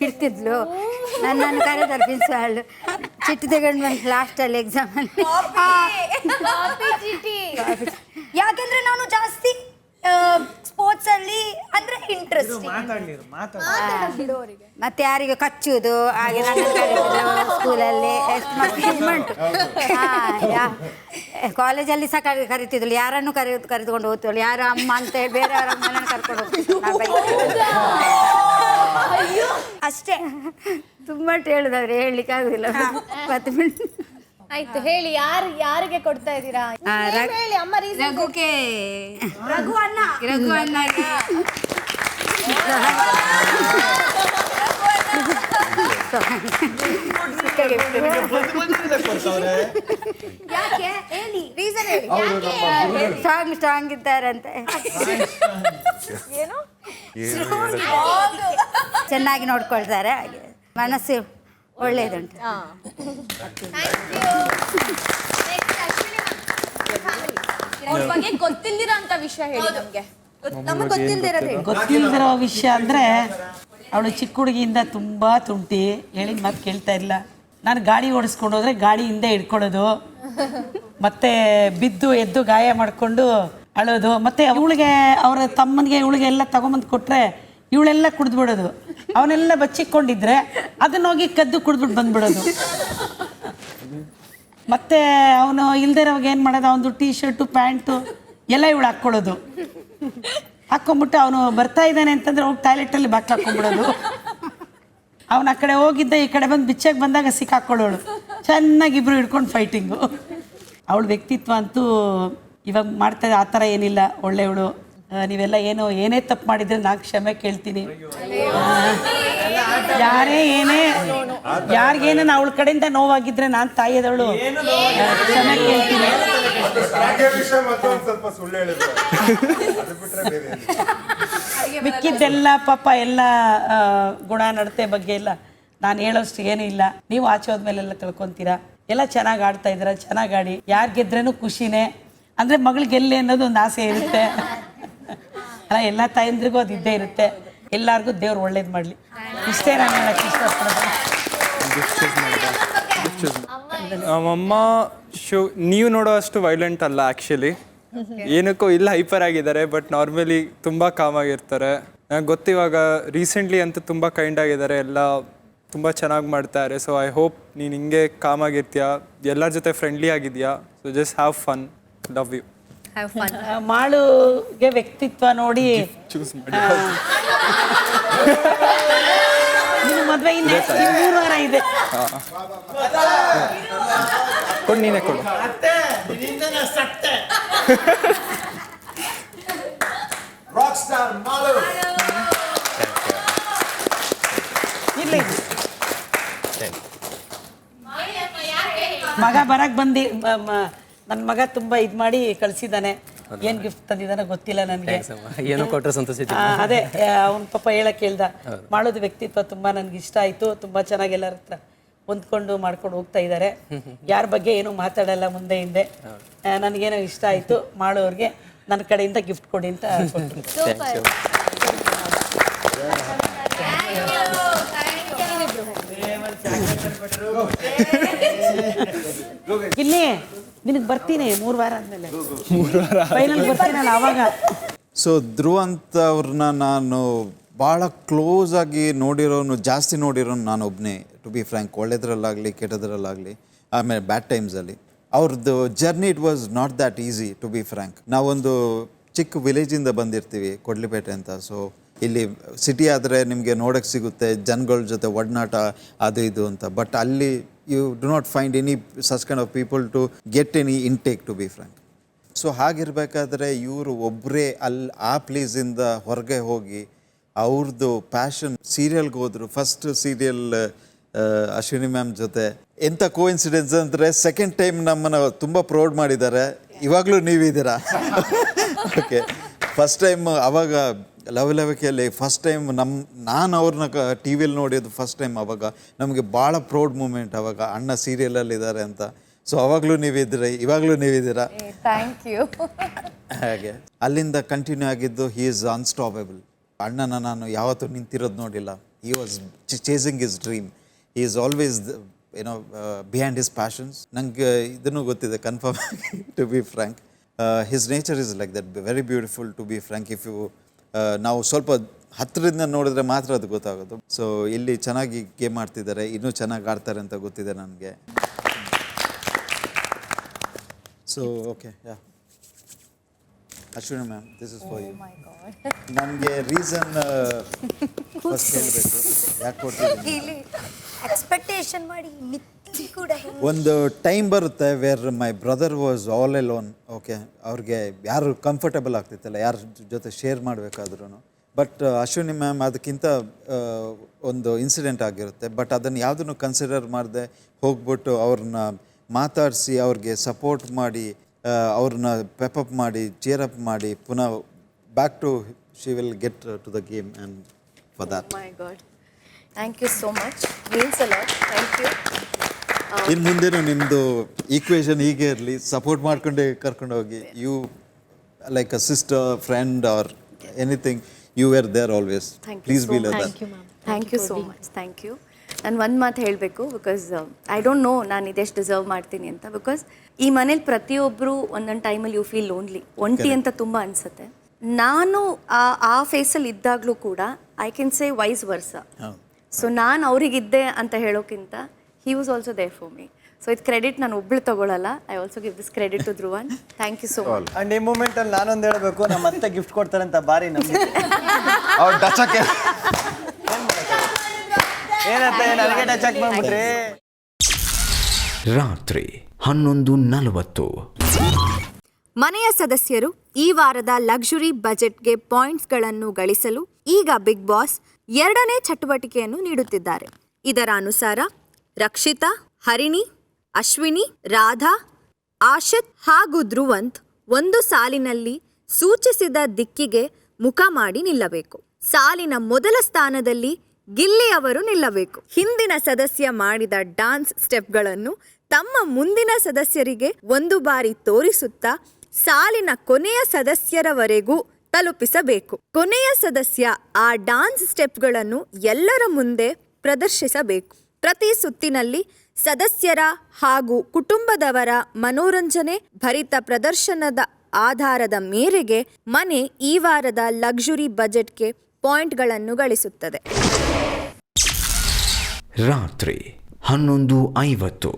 ಇಡ್ತಿದ್ಲು. ನನ್ನನ್ನು ಕರೆದಾರೆ ಪ್ರಿನ್ಸಿಪಾಲ್, ಚಿಟ್ಟು ತಗೊಂಡು ಬಂದು ಲಾಸ್ಟಲ್ಲಿ ಎಕ್ಸಾಮಲ್ಲಿ. ಯಾಕೆಂದ್ರೆ ನಾನು ಜಾಸ್ತಿ ಸ್ಪೋರ್ಟ್ಸ್ ಅಲ್ಲಿ ಅಂದ್ರೆ ಇಂಟ್ರೆಸ್ಟ್. ಮತ್ತೆ ಯಾರಿಗೆ ಕಚ್ಚುವುದು ಹಾಗೆ ನನ್ನ ಕರೆಯೋದು ಸ್ಕೂಲಲ್ಲಿ ಉಂಟು. ಕಾಲೇಜಲ್ಲಿ ಸಹ ಕರಿತಿದ್ಳು, ಯಾರನ್ನು ಕರೆದುಕೊಂಡು ಹೋಗ್ತಿದ್ಳು. ಯಾರು ಅಮ್ಮ ಅಂತ ಹೇಳಿ ಬೇರೆಯವರ ಅಮ್ಮನನ್ನು ಕರ್ಕೊಂಡು ಹೋಗ್ತಿದ್ಳು. ಅಷ್ಟೇ. ತುಂಬ ಹೇಳುದಾದ್ರೆ ಹೇಳಲಿಕ್ಕೆ ಆಗುದಿಲ್ಲ. ಮತ್ತೆ ಆಯ್ತು ಹೇಳಿ, ಯಾರಿಗೆ ಕೊಡ್ತಾ ಇದ್ದೀರಾ? ಹೇಳಿ ಅಮ್ಮ. ರಘುಗೆ. ರಘು ಅಣ್ಣ. ರಘು ಅಣ್ಣ. ಯಾಕೆ ಹೇಳಿ, ರೀಸನ್ ಹೇಳಿ. ಸ್ಟ್ರಾಂಗ್ ಇದ್ದಾರಂತೆ. ಏನು ಚೆನ್ನಾಗಿ ನೋಡ್ಕೊಳ್ತಾರೆ, ಹಾಗೆ ಮನಸ್ಸು ಒಳ್ಳೆಯದುಂಟು. ಅವ್ರ ಬಗ್ಗೆ ಗೊತ್ತಿಲ್ದಿರೋ ಅಂತ ವಿಷಯ ಹೇಳಿ ನಮ್ಗೆ. ನಮಗೆ ಗೊತ್ತಿಲ್ದಿರೋದು ಹೇಳಿ. ಗೊತ್ತಿಲ್ದಿರೋ ವಿಷಯ ಅಂದರೆ ಅವಳು ಚಿಕ್ಕ ಹುಡುಗಿಯಿಂದ ತುಂಬ ತುಂಟಿ, ಹೇಳಿದ ಮಾತು ಕೇಳ್ತಾ ಇಲ್ಲ. ನಾನು ಗಾಡಿ ಓಡಿಸ್ಕೊಂಡು ಹೋದರೆ ಗಾಡಿ ಹಿಂದೆ ಹಿಡ್ಕೊಳ್ಳೋದು, ಮತ್ತೆ ಬಿದ್ದು ಎದ್ದು ಗಾಯ ಮಾಡಿಕೊಂಡು ಅಳೋದು, ಮತ್ತು ಇವಳಿಗೆ ಅವರ ತಮ್ಮನಿಗೆ ಇವಳಿಗೆ ಎಲ್ಲ ತಗೊಂಬಂದು ಕೊಟ್ಟರೆ ಇವಳೆಲ್ಲ ಕುಡಿದ್ಬಿಡೋದು. ಅವನೆಲ್ಲ ಬಚ್ಚಿಕೊಂಡಿದ್ರೆ ಅದನ್ನ ಹೋಗಿ ಕದ್ದು ಕುಡಿದ್ಬಿಟ್ಟು ಬಂದ್ಬಿಡೋದು. ಮತ್ತು ಅವನು ಇಲ್ದಿರೋವಾಗ ಏನು ಮಾಡೋದು, ಅವನದು ಟೀ ಶರ್ಟು ಪ್ಯಾಂಟು ಎಲ್ಲ ಇವಳು ಹಾಕ್ಕೊಳ್ಳೋದು. ಹಾಕ್ಕೊಂಬಿಟ್ಟು ಅವನು ಬರ್ತಾ ಇದ್ದಾನೆ ಅಂತಂದ್ರೆ ಹೋಗಿ ಟಾಯ್ಲೆಟಲ್ಲಿ ಬಾಕಿ ಹಾಕ್ಕೊಂಬಿಡೋದು. ಅವನು ಆ ಕಡೆ ಹೋಗಿದ್ದ ಈ ಕಡೆ ಬಂದು ಬಿಚ್ಚಾಗಿ ಬಂದಾಗ ಸಿಕ್ಕಾಕೊಳ್ಳೋಳು. ಚೆನ್ನಾಗಿ ಇಬ್ಬರು ಹಿಡ್ಕೊಂಡು ಫೈಟಿಂಗು. ಅವಳ ವ್ಯಕ್ತಿತ್ವ ಅಂತೂ ಇವಾಗ ಮಾಡ್ತಾ ಆ ಥರ ಏನಿಲ್ಲ, ಒಳ್ಳೆಯವಳು. ನೀವೆಲ್ಲ ಏನೇ ತಪ್ಪು ಮಾಡಿದರೆ ನಾನು ಕ್ಷಮೆ ಕೇಳ್ತೀನಿ. ಯಾರಿಗೇನೇ ಅವಳ ಕಡೆಯಿಂದ ನೋವಾಗಿದ್ರೆ ನಾನು ತಾಯಿಯದವಳು ಕ್ಷಮೆ ಕೇಳ್ತೀನಿ. ಮಿಕ್ಕಿದ್ದೆಲ್ಲ ಪಾಪ ಎಲ್ಲ ಗುಣ ನಡತೆ ಬಗ್ಗೆ ಎಲ್ಲ ನಾನು ಹೇಳೋಷ್ಟು ಏನೂ ಇಲ್ಲ. ನೀವು ಆಚೆ ಹೋದ್ಮೇಲೆಲ್ಲ ತಿಳ್ಕೊತೀರಾ. ಎಲ್ಲ ಚೆನ್ನಾಗಿ ಆಡ್ತಾ ಇದ್ದೀರಾ, ಚೆನ್ನಾಗಿ ಆಡಿ. ಯಾರು ಗೆದ್ರೇನು ಖುಷಿನೇ. ಅಂದರೆ ಮಗಳು ಗೆಲ್ಲಿ ಅನ್ನೋದು ಒಂದು ಆಸೆ ಇರುತ್ತೆ ಅಲ್ಲ, ಎಲ್ಲ ತಾಯಂದ್ರಿಗೂ ಅದು ಇದ್ದೇ ಇರುತ್ತೆ. ಎಲ್ಲರಿಗೂ ದೇವ್ರು ಒಳ್ಳೇದು ಮಾಡಲಿ, ಇಷ್ಟೇ ನಾನು ಹೇಳಕ್ಕೆ ಇಷ್ಟಪಡೋದು. ನಮ್ಮಮ್ಮ ನೀವು ನೋಡೋ ಅಷ್ಟು ವೈಲೆಂಟ್ ಅಲ್ಲ ಆ್ಯಕ್ಚುಲಿ. ಏನಕ್ಕೋ ಇಲ್ಲ ಹೈಪರ್ ಆಗಿದ್ದಾರೆ, ಬಟ್ ನಾರ್ಮಲಿ ತುಂಬ ಕಾಮ್ ಆಗಿರ್ತಾರೆ. ನನಗೆ ಗೊತ್ತಿವಾಗ ರೀಸೆಂಟ್ಲಿ ಅಂತೂ ತುಂಬ ಕೈಂಡ್ ಆಗಿದ್ದಾರೆ, ಎಲ್ಲ ತುಂಬ ಚೆನ್ನಾಗಿ ಮಾಡ್ತಾರೆ. ಸೊ ಐ ಹೋಪ್ ನೀನು ಹಿಂಗೆ ಕಾಮ್ ಆಗಿರ್ತೀಯ, ಎಲ್ಲರ ಜೊತೆ ಫ್ರೆಂಡ್ಲಿ ಆಗಿದೆಯಾ. So just have fun, love you. ಮಾಳುಗೆ ವ್ಯಕ್ತಿತ್ವ ನೋಡಿ ಚೂಸ್ ಮಾಡಿ. ನಿಮ್ಮ ಮದುವೆ ಇನ್ನು 3 ವಾರ ಇದೆ. ಕೊಡು, ನೀನೇ ಕೊಡು. ಇಲ್ಲ ಮಗ ಬರಕ್ಕೆ ಬಂದು ನನ್ನ ಮಗ ತುಂಬ ಇದು ಮಾಡಿ ಕಳಿಸಿದ್ದಾನೆ. ಏನು ಗಿಫ್ಟ್ ತಂದಿದ್ದಾನೆ ಗೊತ್ತಿಲ್ಲ ನನಗೆ. ಏನೋ ಕೊಟ್ಟರೆ ಸಂತೋಷ. ಅದೇ ಅವ್ನ ಪಾಪ ಹೇಳಕ್ಕೆ ಹೇಳ್ದ. ಮಾಡೋದು ವ್ಯಕ್ತಿತ್ವ ತುಂಬ ನನಗೆ ಇಷ್ಟ ಆಯಿತು. ತುಂಬ ಚೆನ್ನಾಗಿ ಎಲ್ಲರ ಹತ್ರ ಹೊಂದ್ಕೊಂಡು ಮಾಡ್ಕೊಂಡು ಹೋಗ್ತಾ ಇದ್ದಾರೆ. ಯಾರ ಬಗ್ಗೆ ಏನು ಮಾತಾಡಲ್ಲ ಮುಂದೆ ಹಿಂದೆ. ನನಗೇನೋ ಇಷ್ಟ ಆಯಿತು. ಮಾಡೋರಿಗೆ ನನ್ನ ಕಡೆಯಿಂದ ಗಿಫ್ಟ್ ಕೊಡಿ ಅಂತ ಕೊಟ್ಟರು. ಇಲ್ಲಿ ನಿನಗೆ ಬರ್ತೀನಿ 3 ವಾರ ಆದಮೇಲೆ ಫೈನಲ್ ಬರ್ತೀನಲ್ಲ ಅವಾಗ. ಸೊ ಧ್ರುವಂತ್ ಅವ್ರನ್ನ ನಾನು ಭಾಳ ಕ್ಲೋಸ್ ಆಗಿ ಜಾಸ್ತಿ ನೋಡಿರೋನು ನಾನು ಒಬ್ಬನೇ, ಟು ಬಿ ಫ್ರ್ಯಾಂಕ್. ಒಳ್ಳೆದ್ರಲ್ಲಾಗಲಿ ಕೆಟ್ಟದ್ರಲ್ಲಾಗಲಿ, ಆಮೇಲೆ ಬ್ಯಾಡ್ ಟೈಮ್ಸಲ್ಲಿ ಅವ್ರದ್ದು journey it was not that easy, to be frank. ನಾವೊಂದು ಚಿಕ್ಕ ವಿಲೇಜಿಂದ ಬಂದಿರ್ತೀವಿ, ಕೊಡ್ಲಿಪೇಟೆ ಅಂತ. ಸೊ ಇಲ್ಲಿ ಸಿಟಿ ಆದರೆ ನಿಮಗೆ ನೋಡೋಕ್ಕೆ ಸಿಗುತ್ತೆ ಜನಗಳ ಜೊತೆ ಒಡನಾಟ ಅದು ಇದು ಅಂತ. ಬಟ್ ಅಲ್ಲಿ you do not find any such kind of people to get any intake, to be frank. So ಹಾಗಿರ್ಬೇಕಾದ್ರೆ ಇವರು ಒಬ್ಬರೇ ಆ ಪ್ಲೇಸಿಂದ ಹೊರಗೆ ಹೋಗಿ ಅವ್ರದ್ದು ಪ್ಯಾಷನ್ ಸೀರಿಯಲ್ಗೆ ಹೋದರು. ಫಸ್ಟ್ ಸೀರಿಯಲ್ ಅಶ್ವಿನಿ ಮ್ಯಾಮ್ ಜೊತೆ. ಎಂಥ ಕೋಇನ್ಸಿಡೆನ್ಸ್ ಅಂದರೆ ಸೆಕೆಂಡ್ ಟೈಮ್ ನಮ್ಮನ್ನು ತುಂಬ ಪ್ರೌಡ್ ಮಾಡಿದ್ದಾರೆ. ಇವಾಗಲೂ ನೀವಿದ್ದೀರಾ. ಓಕೆ, ಫಸ್ಟ್ ಟೈಮ್ ಅವಾಗ ಲವಲವಿಕೆಯಲ್ಲಿ ಫಸ್ಟ್ ಟೈಮ್ ನಾನು ಅವ್ರನ್ನ ಟಿ ವಿಯಲ್ಲಿ ನೋಡಿದ್ದು ಫಸ್ಟ್ ಟೈಮ್. ಅವಾಗ ನಮಗೆ ಭಾಳ ಪ್ರೌಡ್ ಮೂಮೆಂಟ್, ಅವಾಗ ಅಣ್ಣ ಸೀರಿಯಲಲ್ಲಿದ್ದಾರೆ ಅಂತ. ಸೊ ಅವಾಗಲೂ ನೀವಿದ್ದೀರಿ, ಇವಾಗಲೂ ನೀವಿದ್ದೀರಾ. Thank you. ಹಾಗೆ ಅಲ್ಲಿಂದ ಕಂಟಿನ್ಯೂ ಆಗಿದ್ದು ಹಿ ಈಸ್ ಅನ್ಸ್ಟಾಪಬಲ್. ಅಣ್ಣನ ನಾನು ಯಾವತ್ತೂ ನಿಂತಿರೋದು ನೋಡಿಲ್ಲ. He was chasing his dream. He is always behind his passions. ನನಗೆ ಇದನ್ನು ಗೊತ್ತಿದೆ confirm, to be frank. His nature is like that, very beautiful, to be frank. If you ನಾವು ಸ್ವಲ್ಪ ಹತ್ತಿರದಿಂದ ನೋಡಿದ್ರೆ ಮಾತ್ರ ಅದು ಗೊತ್ತಾಗೋದು. ಸೊ ಇಲ್ಲಿ ಚೆನ್ನಾಗಿ ಗೇಮ್ ಆಡ್ತಿದ್ದಾರೆ, ಇನ್ನೂ ಚೆನ್ನಾಗಿ ಆಡ್ತಾರೆ ಅಂತ ಗೊತ್ತಿದೆ ನನಗೆ. So okay, yeah Ashwini ma'am, this is for you. ನನಗೆ ರೀಸನ್ ಫಸ್ಟ್ ಹೇಳಬೇಕು, ಯಾಕೆ ಕೊಡ್ತಿದ್ದೀನಿ. ಎಕ್ಸ್ಪೆಕ್ಟೇಷನ್ ಮಾಡಿ ಕೂಡ ಒಂದು ಟೈಮ್ ಬರುತ್ತೆ where my brother was all alone. Okay, ಅವ್ರಿಗೆ ಯಾರು ಕಂಫರ್ಟಬಲ್ ಆಗ್ತಿತ್ತಲ್ಲ, ಯಾರ ಜೊತೆ ಶೇರ್ ಮಾಡಬೇಕಾದ್ರೂ. ಬಟ್ ಅಶ್ವಿನಿ ಮ್ಯಾಮ್ ಅದಕ್ಕಿಂತ ಒಂದು ಇನ್ಸಿಡೆಂಟ್ ಆಗಿರುತ್ತೆ. ಬಟ್ ಅದನ್ನು ಯಾವುದನ್ನು ಕನ್ಸಿಡರ್ ಮಾಡದೆ ಹೋಗ್ಬಿಟ್ಟು ಅವ್ರನ್ನ ಮಾತಾಡಿಸಿ, ಅವ್ರಿಗೆ ಸಪೋರ್ಟ್ ಮಾಡಿ, ಅವ್ರನ್ನ ಪೆಪಪ್ ಮಾಡಿ, ಚೇರ್ ಅಪ್ ಮಾಡಿ, ಪುನಃ back to she will get to the game. And for that, my God, thank you so much, means a lot. Thank you. ಇನ್ನು ಮುಂದೆನೂ ನಿಮ್ಮದು ಈಕ್ವೇಷನ್ ಹೀಗೆ ಇರಲಿ, ಸಪೋರ್ಟ್ ಮಾಡ್ಕೊಂಡೇ ಕರ್ಕೊಂಡು ಹೋಗಿ. You like a sister, friend or anything, you were there always. Please be like that. Thank you so much. Thank you. ನಾನು ಒಂದು ಮಾತು ಹೇಳಬೇಕು, ಬಿಕಾಸ್ ಐ ಡೋಂಟ್ ನೋ ನಾನು ಇದೆಷ್ಟು ಡಿಸರ್ವ್ ಮಾಡ್ತೀನಿ ಅಂತ. ಬಿಕಾಸ್ ಈ ಮನೇಲಿ ಪ್ರತಿಯೊಬ್ಬರು ಒಂದೊಂದು ಟೈಮಲ್ಲಿ ಯು ಫೀಲ್ ಲೋನ್ಲಿ, ಒಂಟಿ ಅಂತ ತುಂಬ ಅನಿಸುತ್ತೆ. ನಾನು ಆ ಫೇಸಲ್ಲಿ ಇದ್ದಾಗಲೂ ಕೂಡ I can say vice versa. So ನಾನು ಅವರಿಗಿದ್ದೆ ಅಂತ ಹೇಳೋಕ್ಕಿಂತ he was also there for me. So ಇದು ಕ್ರೆಡಿಟ್ ನಾನು ಒಬ್ಳು ತಗೊಳ್ಳಲ್ಲ. I also give this credit to Dhruvan. Thank you so much. And ಈ ಮೂಮೆಂಟಲ್ಲಿ ನಾನೊಂದು ಹೇಳಬೇಕು, ನಮ್ಮ ಅತ್ತೆ ಗಿಫ್ಟ್ ಕೊಡ್ತಾರೆ ಅಂತ ಭಾರಿ ನಮಗೆ ಏನಂತ ನನಗೆ ಟಚ್ ಆಗಿ ಬಂದ್ಬಿಟ್ರಿ. ರಾತ್ರಿ 11:40. ಮನೆಯ ಸದಸ್ಯರು ಈ ವಾರದ ಲಕ್ಸುರಿ ಬಜೆಟ್ಗೆ ಪಾಯಿಂಟ್ಸ್ಗಳನ್ನು ಗಳಿಸಲು ಈಗ ಬಿಗ್ ಬಾಸ್ 2ನೇ ಚಟುವಟಿಕೆಯನ್ನು ನೀಡುತ್ತಿದ್ದಾರೆ. ಇದರ ಅನುಸಾರ ರಕ್ಷಿತಾ, ಹರಿಣಿ, ಅಶ್ವಿನಿ, ರಾಧಾ, ಆಶಿತ್ ಹಾಗೂ ಧ್ರುವಂತ್ ಒಂದು ಸಾಲಿನಲ್ಲಿ ಸೂಚಿಸಿದ ದಿಕ್ಕಿಗೆ ಮುಖ ಮಾಡಿ ನಿಲ್ಲಬೇಕು. ಸಾಲಿನ ಮೊದಲ ಸ್ಥಾನದಲ್ಲಿ ಗಿಲ್ಲಿ ಅವರು ನಿಲ್ಲಬೇಕು. ಹಿಂದಿನ ಸದಸ್ಯ ಮಾಡಿದ ಡಾನ್ಸ್ ಸ್ಟೆಪ್ಗಳನ್ನು ತಮ್ಮ ಮುಂದಿನ ಸದಸ್ಯರಿಗೆ ಒಂದು ಬಾರಿ ತೋರಿಸುತ್ತಾ ಸಾಲಿನ ಕೊನೆಯ ಸದಸ್ಯರವರೆಗೂ ತಲುಪಿಸಬೇಕು. ಕೊನೆಯ ಸದಸ್ಯ ಆ ಡಾನ್ಸ್ ಸ್ಟೆಪ್ಗಳನ್ನು ಎಲ್ಲರ ಮುಂದೆ ಪ್ರದರ್ಶಿಸಬೇಕು. ಪ್ರತಿ ಸುತ್ತಿನಲ್ಲಿ ಸದಸ್ಯರ ಹಾಗೂ ಕುಟುಂಬದವರ ಮನೋರಂಜನೆ ಭರಿತ ಪ್ರದರ್ಶನದ ಆಧಾರದ ಮೇರೆಗೆ ಮನೆ ಈ ವಾರದ ಲಕ್ಸುರಿ ಬಜೆಟ್ಗೆ ಪಾಯಿಂಟ್ಗಳನ್ನು ಗಳಿಸುತ್ತದೆ. ರಾತ್ರಿ 11:50.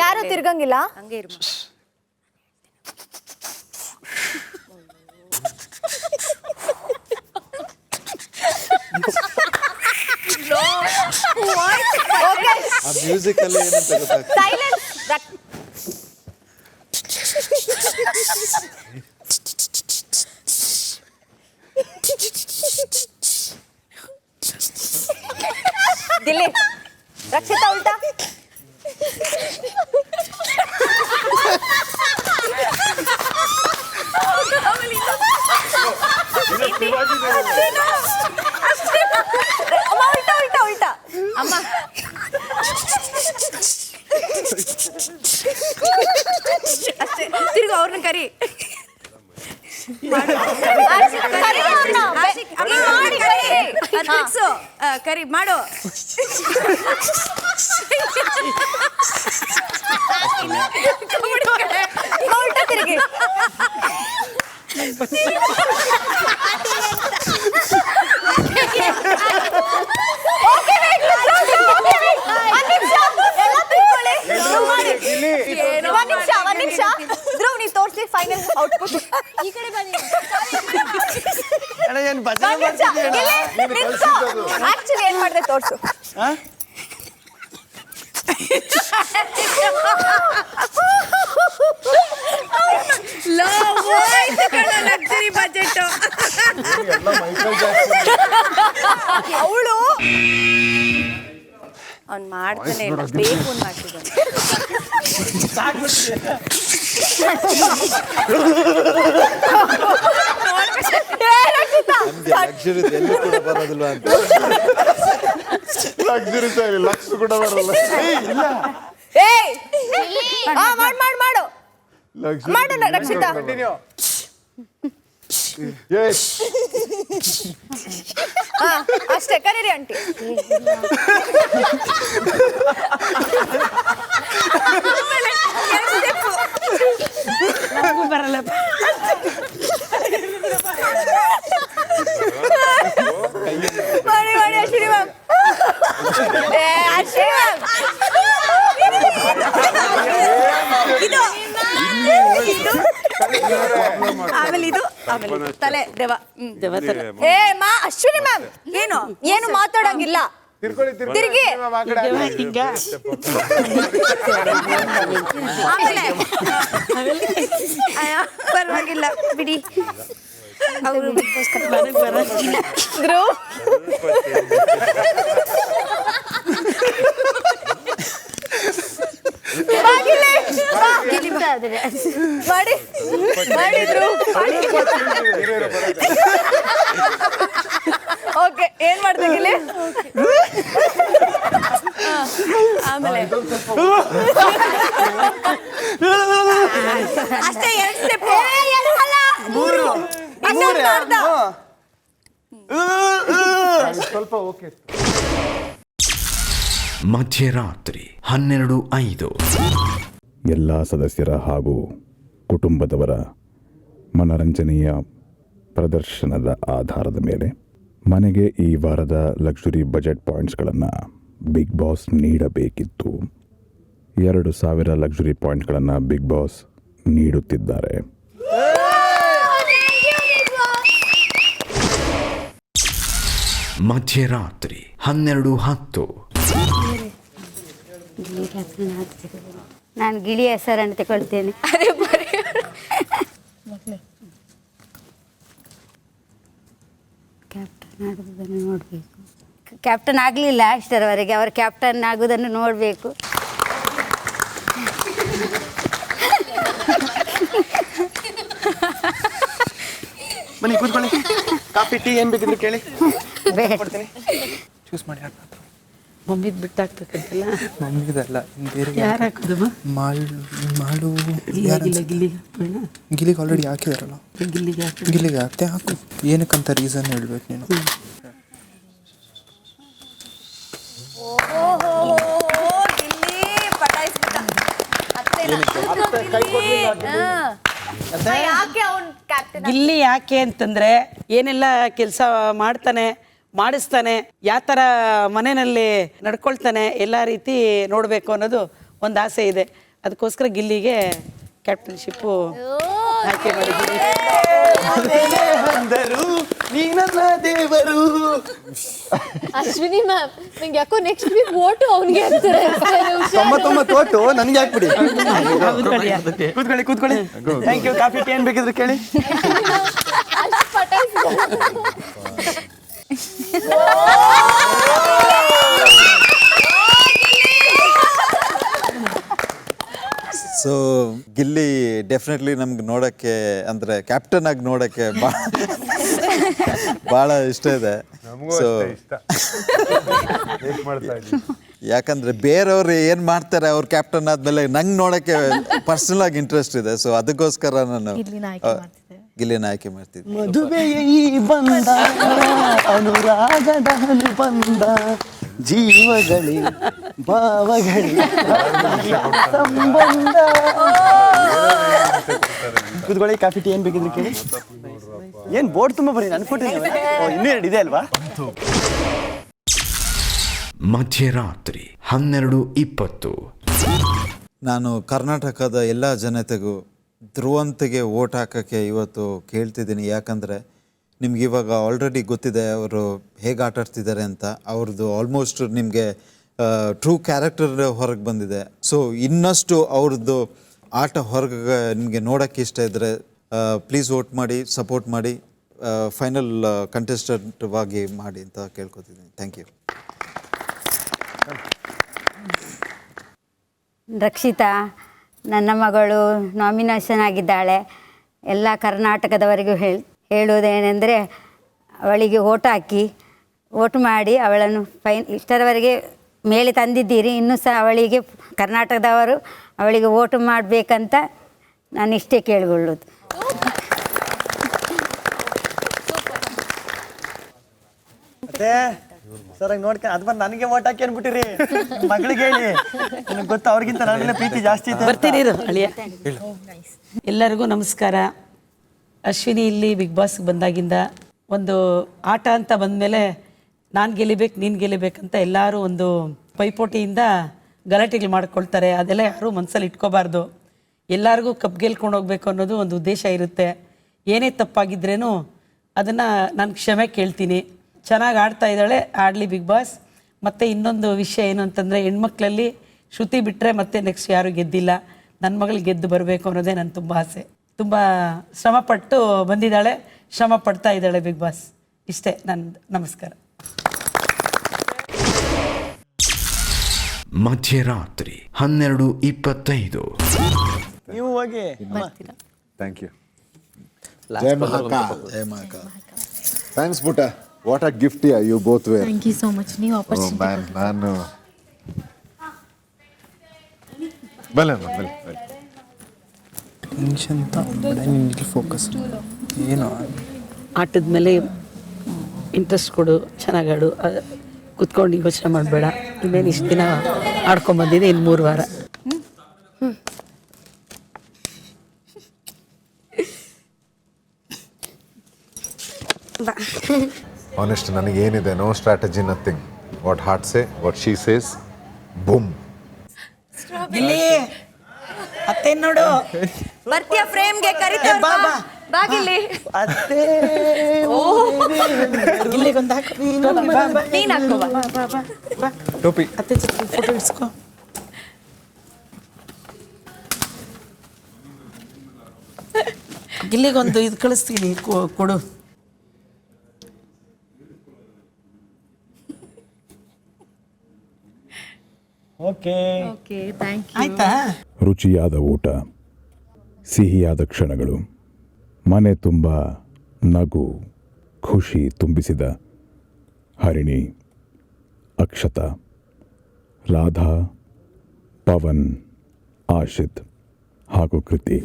ಯಾರು ತಿರ್ಗಂಗಿಲ್ಲ. ಹಂಗೆ ಇರು. ಆ ಮ್ಯೂಸಿಕಲ್ಲಿ ಏನಂತ ಗೊತ್ತಾಗ್ತದೆ. ಗಿಲ್ಲಿ, ರಕ್ಷಿತಾ ಉಲ್ಟಾ. ಉಲ್ಟಾ ಉಲ್ಟಾ ಅಮ್ಮ. ಅಷ್ಟೇ, ತಿರುಗು ಅವ್ರನ್ನ ಕರಿ. ಕರಿ ಮಾಡು. ಉಲ್ಟಾ ತಿರುಗಿ. ಒಂದ್ ನಿಮಿಷ ಧ್ರುವ್, ನೀವು ತೋರಿಸಿ ಫೈನಲ್ ಔಟ್ಪುಟ್. ಈ ಕಡೆ ಬನ್ನಿ. ಆಕ್ಚುಲಿ ಏನ್ ಮಾಡಿದೆ ತೋರ್ಸು. ಅವಳು ಅವ್ನು ಮಾಡ್ತಾನೆ ಇಲ್ಲ, ಬೇಕು ಮಾಡ್ತಿದ್ದಾನೆ. ಲಕ್ಸುರಿ ಎಲ್ಲಿ ಕೂಡ ಬರೋದಿಲ್ವಾ ಅಂತ. ಲಕ್ಷ ಕೂಡ ಬರಲ್ಲ. ಮಾಡು ರಕ್ಷಿತಾ. ಅಷ್ಟೇ, ಕರೀರಿ ಆಂಟಿ. ಬರಲ್ಲ. ಮಾಡಿ ಅಶ್ವಿನಿ ಮ್ಯಾಮ್. ಅಶ್ವಿನಿ ಮ್ಯಾಮ್, ಆಮೇಲೆ ಇದು, ಆಮೇಲೆ ತಲೆ ದೇವ. ಅಶ್ವಿನಿ ಮ್ಯಾಮ್ ಏನು ಮಾತಾಡಂಗಿಲ್ಲ. ತಿರುಗಿ ಆಮೇಲೆ ಪರವಾಗಿಲ್ಲ ಬಿಡಿ. ಅವರು ಧ್ರುವ್ ಮಾಡಿದ್ರು. ಓಕೆ, ಏನ್ ಮಾಡ್ದೆ ಗಿಲಿ? ಆಮೇಲೆ ಅಷ್ಟೇ, 2 ಸ್ಟೆಪ್. ಸ್ವಲ್ಪ ಓಕೆ. ಮಧ್ಯರಾತ್ರಿ 12:05. ಎಲ್ಲ ಸದಸ್ಯರ ಹಾಗೂ ಕುಟುಂಬದವರ ಮನರಂಜನೆಯ ಪ್ರದರ್ಶನದ ಆಧಾರದ ಮೇಲೆ ಮನೆಗೆ ಈ ವಾರದ ಲಕ್ಸುರಿ ಬಜೆಟ್ ಪಾಯಿಂಟ್ಸ್ಗಳನ್ನು ಬಿಗ್ ಬಾಸ್ ನೀಡಬೇಕಿತ್ತು. 2,000 ಲಕ್ಸುರಿ ಪಾಯಿಂಟ್ಸ್ಗಳನ್ನು ಬಿಗ್ ಬಾಸ್ ನೀಡುತ್ತಿದ್ದಾರೆ. ಮಧ್ಯರಾತ್ರಿ 12:10. ನಾನು ಗಿಳಿ ಹೆಸರನ್ನು ತಗೊಳ್ತೇನೆ. ಕ್ಯಾಪ್ಟನ್ ಆಗುವುದನ್ನು ನೋಡಬೇಕು. ಕ್ಯಾಪ್ಟನ್ ಆಗಲಿಲ್ಲ ಇಷ್ಟರವರೆಗೆ, ಅವರು ಕ್ಯಾಪ್ಟನ್ ಆಗುವುದನ್ನು ನೋಡಬೇಕು. ಬನ್ನಿ ಕೂತ್ಕೊಳ್ಳಿ. ಕಾಫಿ ಟೀ ಏನು ಬೇಕಿದ್ರು ಕೇಳಿ. ಚೂಸ್ ಮಾಡಿ. ಮಮ್ಮಿದ್ ಬಿಟ್ಟಾಕ್ಬೇಕಂತಲ್ಲ. ಮಮ್ಮಿದಲ್ಲ, ಬೇರೆ ಯಾರು ಹಾಕೋದಮ್ಮ? ಮಾಡು. ಗಿಲಿಗೆ ಆಲ್ರೆಡಿ ಹಾಕಿದಾರಲ್ಲ. ಗಿಲಿಗೆ ಹಾಕ್ತೆ ಹಾಕು. ಏನಕ್ಕಂತ ರೀಸನ್ ಹೇಳ್ಬೇಕು ನೀನು. ಗಿಲ್ಲಿ ಯಾಕೆ ಅಂತಂದ್ರೆ ಏನೆಲ್ಲ ಕೆಲಸ ಮಾಡ್ತಾನೆ, ಮಾಡಿಸ್ತಾನೆ, ಯಾವ ಥರ ಮನೆಯಲ್ಲಿ ನಡ್ಕೊಳ್ತಾನೆ, ಎಲ್ಲ ರೀತಿ ನೋಡಬೇಕು ಅನ್ನೋದು ಒಂದು ಆಸೆ ಇದೆ. ಅದಕ್ಕೋಸ್ಕರ ಗಿಲ್ಲಿಗೆ ಕ್ಯಾಪ್ಟನ್ಶಿಪ್ಪು ಆಯ್ಕೆ ಮಾಡಿದ್ದೀನಿ. ಅಶ್ವಿನಿ ಮ್ಯಾಮ್, ನಂಗೆ ಯಾಕೋ ನೆಕ್ಸ್ಟ್ ವೀಕ್ ಓಟು ಅವನಿಗೆ ಹಾಕ್ತಾರೆ. 99 ಓಟು ನನಗೆ ಹಾಕ್ಬಿಡಿ. ಕೂತ್ಕೊಳ್ಳಿ ಕೂತ್ಕೊಳ್ಳಿ. Thank you. ಕಾಫಿ ಟೀ ಏನು ಬೇಕಿದ್ರು ಕೇಳಿ. ಸೊ ಗಿಲ್ಲಿ ಡೆಫಿನೆಟ್ಲಿ ನಮ್ಗೆ ನೋಡೋಕ್ಕೆ, ಅಂದರೆ ಕ್ಯಾಪ್ಟನ್ ಆಗಿ ನೋಡೋಕ್ಕೆ ಭಾಳ ಇಷ್ಟ ಇದೆ. ಸೊ ಯಾಕಂದರೆ ಬೇರೆಯವ್ರು ಏನು ಮಾಡ್ತಾರೆ ಅವ್ರು ಕ್ಯಾಪ್ಟನ್ ಆದಮೇಲೆ ನಂಗೆ ನೋಡೋಕ್ಕೆ ಪರ್ಸ್ನಲ್ ಆಗಿ ಇಂಟ್ರೆಸ್ಟ್ ಇದೆ. ಸೊ ಅದಕ್ಕೋಸ್ಕರ ನಾನು ಗಿಲ್ಲಿನ ಆಯ್ಕೆ ಮಾಡ್ತಿದ್ದೆ. ಮದುವೆಯ ಈ ಬಂದ ಅನುರಾಗದ ಬಂದ ಜೀವಗಳಿ ಭಾವಗಳು ಸಂಬಂಧ. ಕುತ್ಕೊಳ್ಳಿ, ಕಾಫಿ ಟೀ ಏನು ಬೇಕಿದ್ರೆ ಕೇಳಿ. ಏನು ಬೋರ್ಡ್ ತುಂಬ ಬರೀ ಅನ್ಕೊಟ್ಟಿದ್ದೀನಿ. ಇನ್ನೂ 2 ಇದೆ ಅಲ್ವಾ? ಮಧ್ಯರಾತ್ರಿ 12:20. ನಾನು ಕರ್ನಾಟಕದ ಎಲ್ಲ ಜನತೆಗೂ ಧ್ರುವಂತಿಗೆ ವೋಟ್ ಹಾಕೋಕ್ಕೆ ಇವತ್ತು ಕೇಳ್ತಿದ್ದೀನಿ. ಯಾಕಂದರೆ ನಿಮ್ಗೆ ಇವಾಗ ಆಲ್ರೆಡಿ ಗೊತ್ತಿದೆ ಅವರು ಹೇಗೆ ಆಟ ಆಡ್ತಿದ್ದಾರೆ ಅಂತ. ಅವ್ರದ್ದು ಆಲ್ಮೋಸ್ಟ್ ನಿಮಗೆ ಟ್ರೂ ಕ್ಯಾರೆಕ್ಟರ್ ಹೊರಗೆ ಬಂದಿದೆ. ಸೊ ಇನ್ನಷ್ಟು ಅವ್ರದ್ದು ಆಟ ಹೊರಗೆ ನಿಮಗೆ ನೋಡೋಕ್ಕೆ ಇಷ್ಟ ಇದ್ದರೆ ಪ್ಲೀಸ್ ವೋಟ್ ಮಾಡಿ, ಸಪೋರ್ಟ್ ಮಾಡಿ, ಫೈನಲ್ ಕಂಟೆಸ್ಟೆಂಟ್ವಾಗಿ ಮಾಡಿ ಅಂತ ಕೇಳ್ಕೊತಿದ್ದೀನಿ. Thank you. ರಕ್ಷಿತಾ ನನ್ನ ಮಗಳು ನಾಮಿನೇಷನ್ ಆಗಿದ್ದಾಳೆ. ಎಲ್ಲ ಕರ್ನಾಟಕದವರಿಗೂ ಹೇಳುವುದೇನೆಂದರೆ ಅವಳಿಗೆ ವೋಟ್ ಮಾಡಿ ಅವಳನ್ನು ಇಷ್ಟರವರೆಗೆ ಮೇಲೆ ತಂದಿದ್ದೀರಿ. ಇನ್ನೂ ಸಹ ಅವಳಿಗೆ ಕರ್ನಾಟಕದವರು ಅವಳಿಗೆ ವೋಟ್ ಮಾಡಬೇಕಂತ ನಾನು ಇಷ್ಟೇ ಕೇಳಿಕೊಳ್ಳೋದು. ಮತ್ತೆ ಸರ್ ನೋಡ್ಕೊಂಡು ಅದು ಬಂದು ನನಗೆ ವೋಟ್ ಹಾಕಿ ಅನ್ಬಿಟ್ಟಿರಿ. ಮಗಳಿಗೆ ಹೇಳಿ, ನನಗೆ ಗೊತ್ತು ಅವ್ರಿಗಿಂತ ನನಗೆ ಪ್ರೀತಿ ಜಾಸ್ತಿ ಇದೆ. ಬರ್ತೀರಿ ಅಳಿಯ. ಎಲ್ಲರಿಗೂ ನಮಸ್ಕಾರ. ಅಶ್ವಿನಿ ಇಲ್ಲಿ ಬಿಗ್ ಬಾಸ್ಗೆ ಬಂದಾಗಿಂದ ಒಂದು ಆಟ ಅಂತ ಬಂದಮೇಲೆ ನಾನು ಗೆಲ್ಲಿಬೇಕು ನೀನು ಗೆಲ್ಲಿಬೇಕಂತ ಎಲ್ಲರೂ ಒಂದು ಪೈಪೋಟಿಯಿಂದ ಗಲಾಟೆಗಳು ಮಾಡ್ಕೊಳ್ತಾರೆ. ಅದೆಲ್ಲ ಯಾರೂ ಮನಸ್ಸಲ್ಲಿ ಇಟ್ಕೋಬಾರ್ದು. ಎಲ್ಲರಿಗೂ ಕಪ್ ಗೆಲ್ಕೊಂಡು ಹೋಗ್ಬೇಕು ಅನ್ನೋದು ಒಂದು ಉದ್ದೇಶ ಇರುತ್ತೆ. ಏನೇ ತಪ್ಪಾಗಿದ್ರೇನು ಅದನ್ನು ನಾನು ಕ್ಷಮೆ ಕೇಳ್ತೀನಿ. ಚೆನ್ನಾಗಿ ಆಡ್ತಾ ಇದ್ದಾಳೆ, ಆಡಲಿ ಬಿಗ್ ಬಾಸ್. ಮತ್ತು ಇನ್ನೊಂದು ವಿಷಯ ಏನು ಅಂತಂದರೆ, ಹೆಣ್ಮಕ್ಳಲ್ಲಿ ಶ್ರುತಿ ಬಿಟ್ಟರೆ ಮತ್ತೆ ನೆಕ್ಸ್ಟ್ ಯಾರೂ ಗೆದ್ದಿಲ್ಲ. ನನ್ನ ಮಗಳು ಗೆದ್ದು ಬರಬೇಕು ಅನ್ನೋದೇ ನನ್ನ ತುಂಬ ಆಸೆ. ತುಂಬ ಶ್ರಮಪಟ್ಟು ಬಂದಿದ್ದಾಳೆ, ಶ್ರಮ ಪಡ್ತಾ ಇದ್ದಾಳೆ ಬಿಗ್ ಬಾಸ್. ಇಷ್ಟೇ. ನಮಸ್ಕಾರ. ಮಧ್ಯರಾತ್ರಿ 12:25. ನೀವು ಹೋಗಿ. Thank you. ಜಯ ಮಹಾಕಾಲ್. ಜಯ ಮಹಾಕಾಲ್. ಥ್ಯಾಂಕ್ಸ್ ಪುಟ. What a gift you both were. Thank you so much. ನೀವು ನಾನು ಬಲೆ ಫೋಕಸ್ ಏನು ಆಟದ ಮೇಲೆ ಇಂಟ್ರೆಸ್ಟ್ ಕೊಡು, ಚೆನ್ನಾಗಿ ಆಡು, ಕುತ್ಕೊಂಡು ಯೋಚನೆ ಮಾಡಬೇಡ. ಇನ್ನೇನು ಇಷ್ಟು ದಿನ ಆಡ್ಕೊಂಬಂದಿದೆ, ಇನ್ನು 3 ವಾರ. ಆನೆಸ್ಟ್ ನನಗೇನಿದೆ, no strategy, nothing. What heart say, what she says, boom. ಇಲ್ಲಿ ಅತ್ತೆ ನೋಡು, ಬರ್ತೀಯ ಫ್ರೇಮ್ಗೆ ಕರಿತಾರೆ. ಬಾಗಿಲ್ಲಿ ಅತ್ತೆ ಇಲ್ಲಿಗೊಂದು ಹಾಕು. ನೀನ್ ಹಾಕೋ ಬಾ. ಟೋಪಿ. ಅತ್ತೆ ಜೊತೆ ಫೋಟೋ ಇಡ್ಸ್ಕೊ. ಇಲ್ಲಿಗೊಂದು ಇದು ಕಳಿಸ್ತೀನಿ, ಕೊಡು. Okay, thank you. ಆಯ್ತಾ? ರುಚಿಯಾದ ಊಟ, ಸಿಹಿಯಾದ ಕ್ಷಣಗಳು, ಮನೆ ತುಂಬ ನಗು, ಖುಷಿ ತುಂಬಿಸಿದ ಹರಿಣಿ, ಅಕ್ಷತಾ, ರಾಧಾ, ಪವನ್, ಆಶಿತ್ ಹಾಗೂ ಕೃತಿ,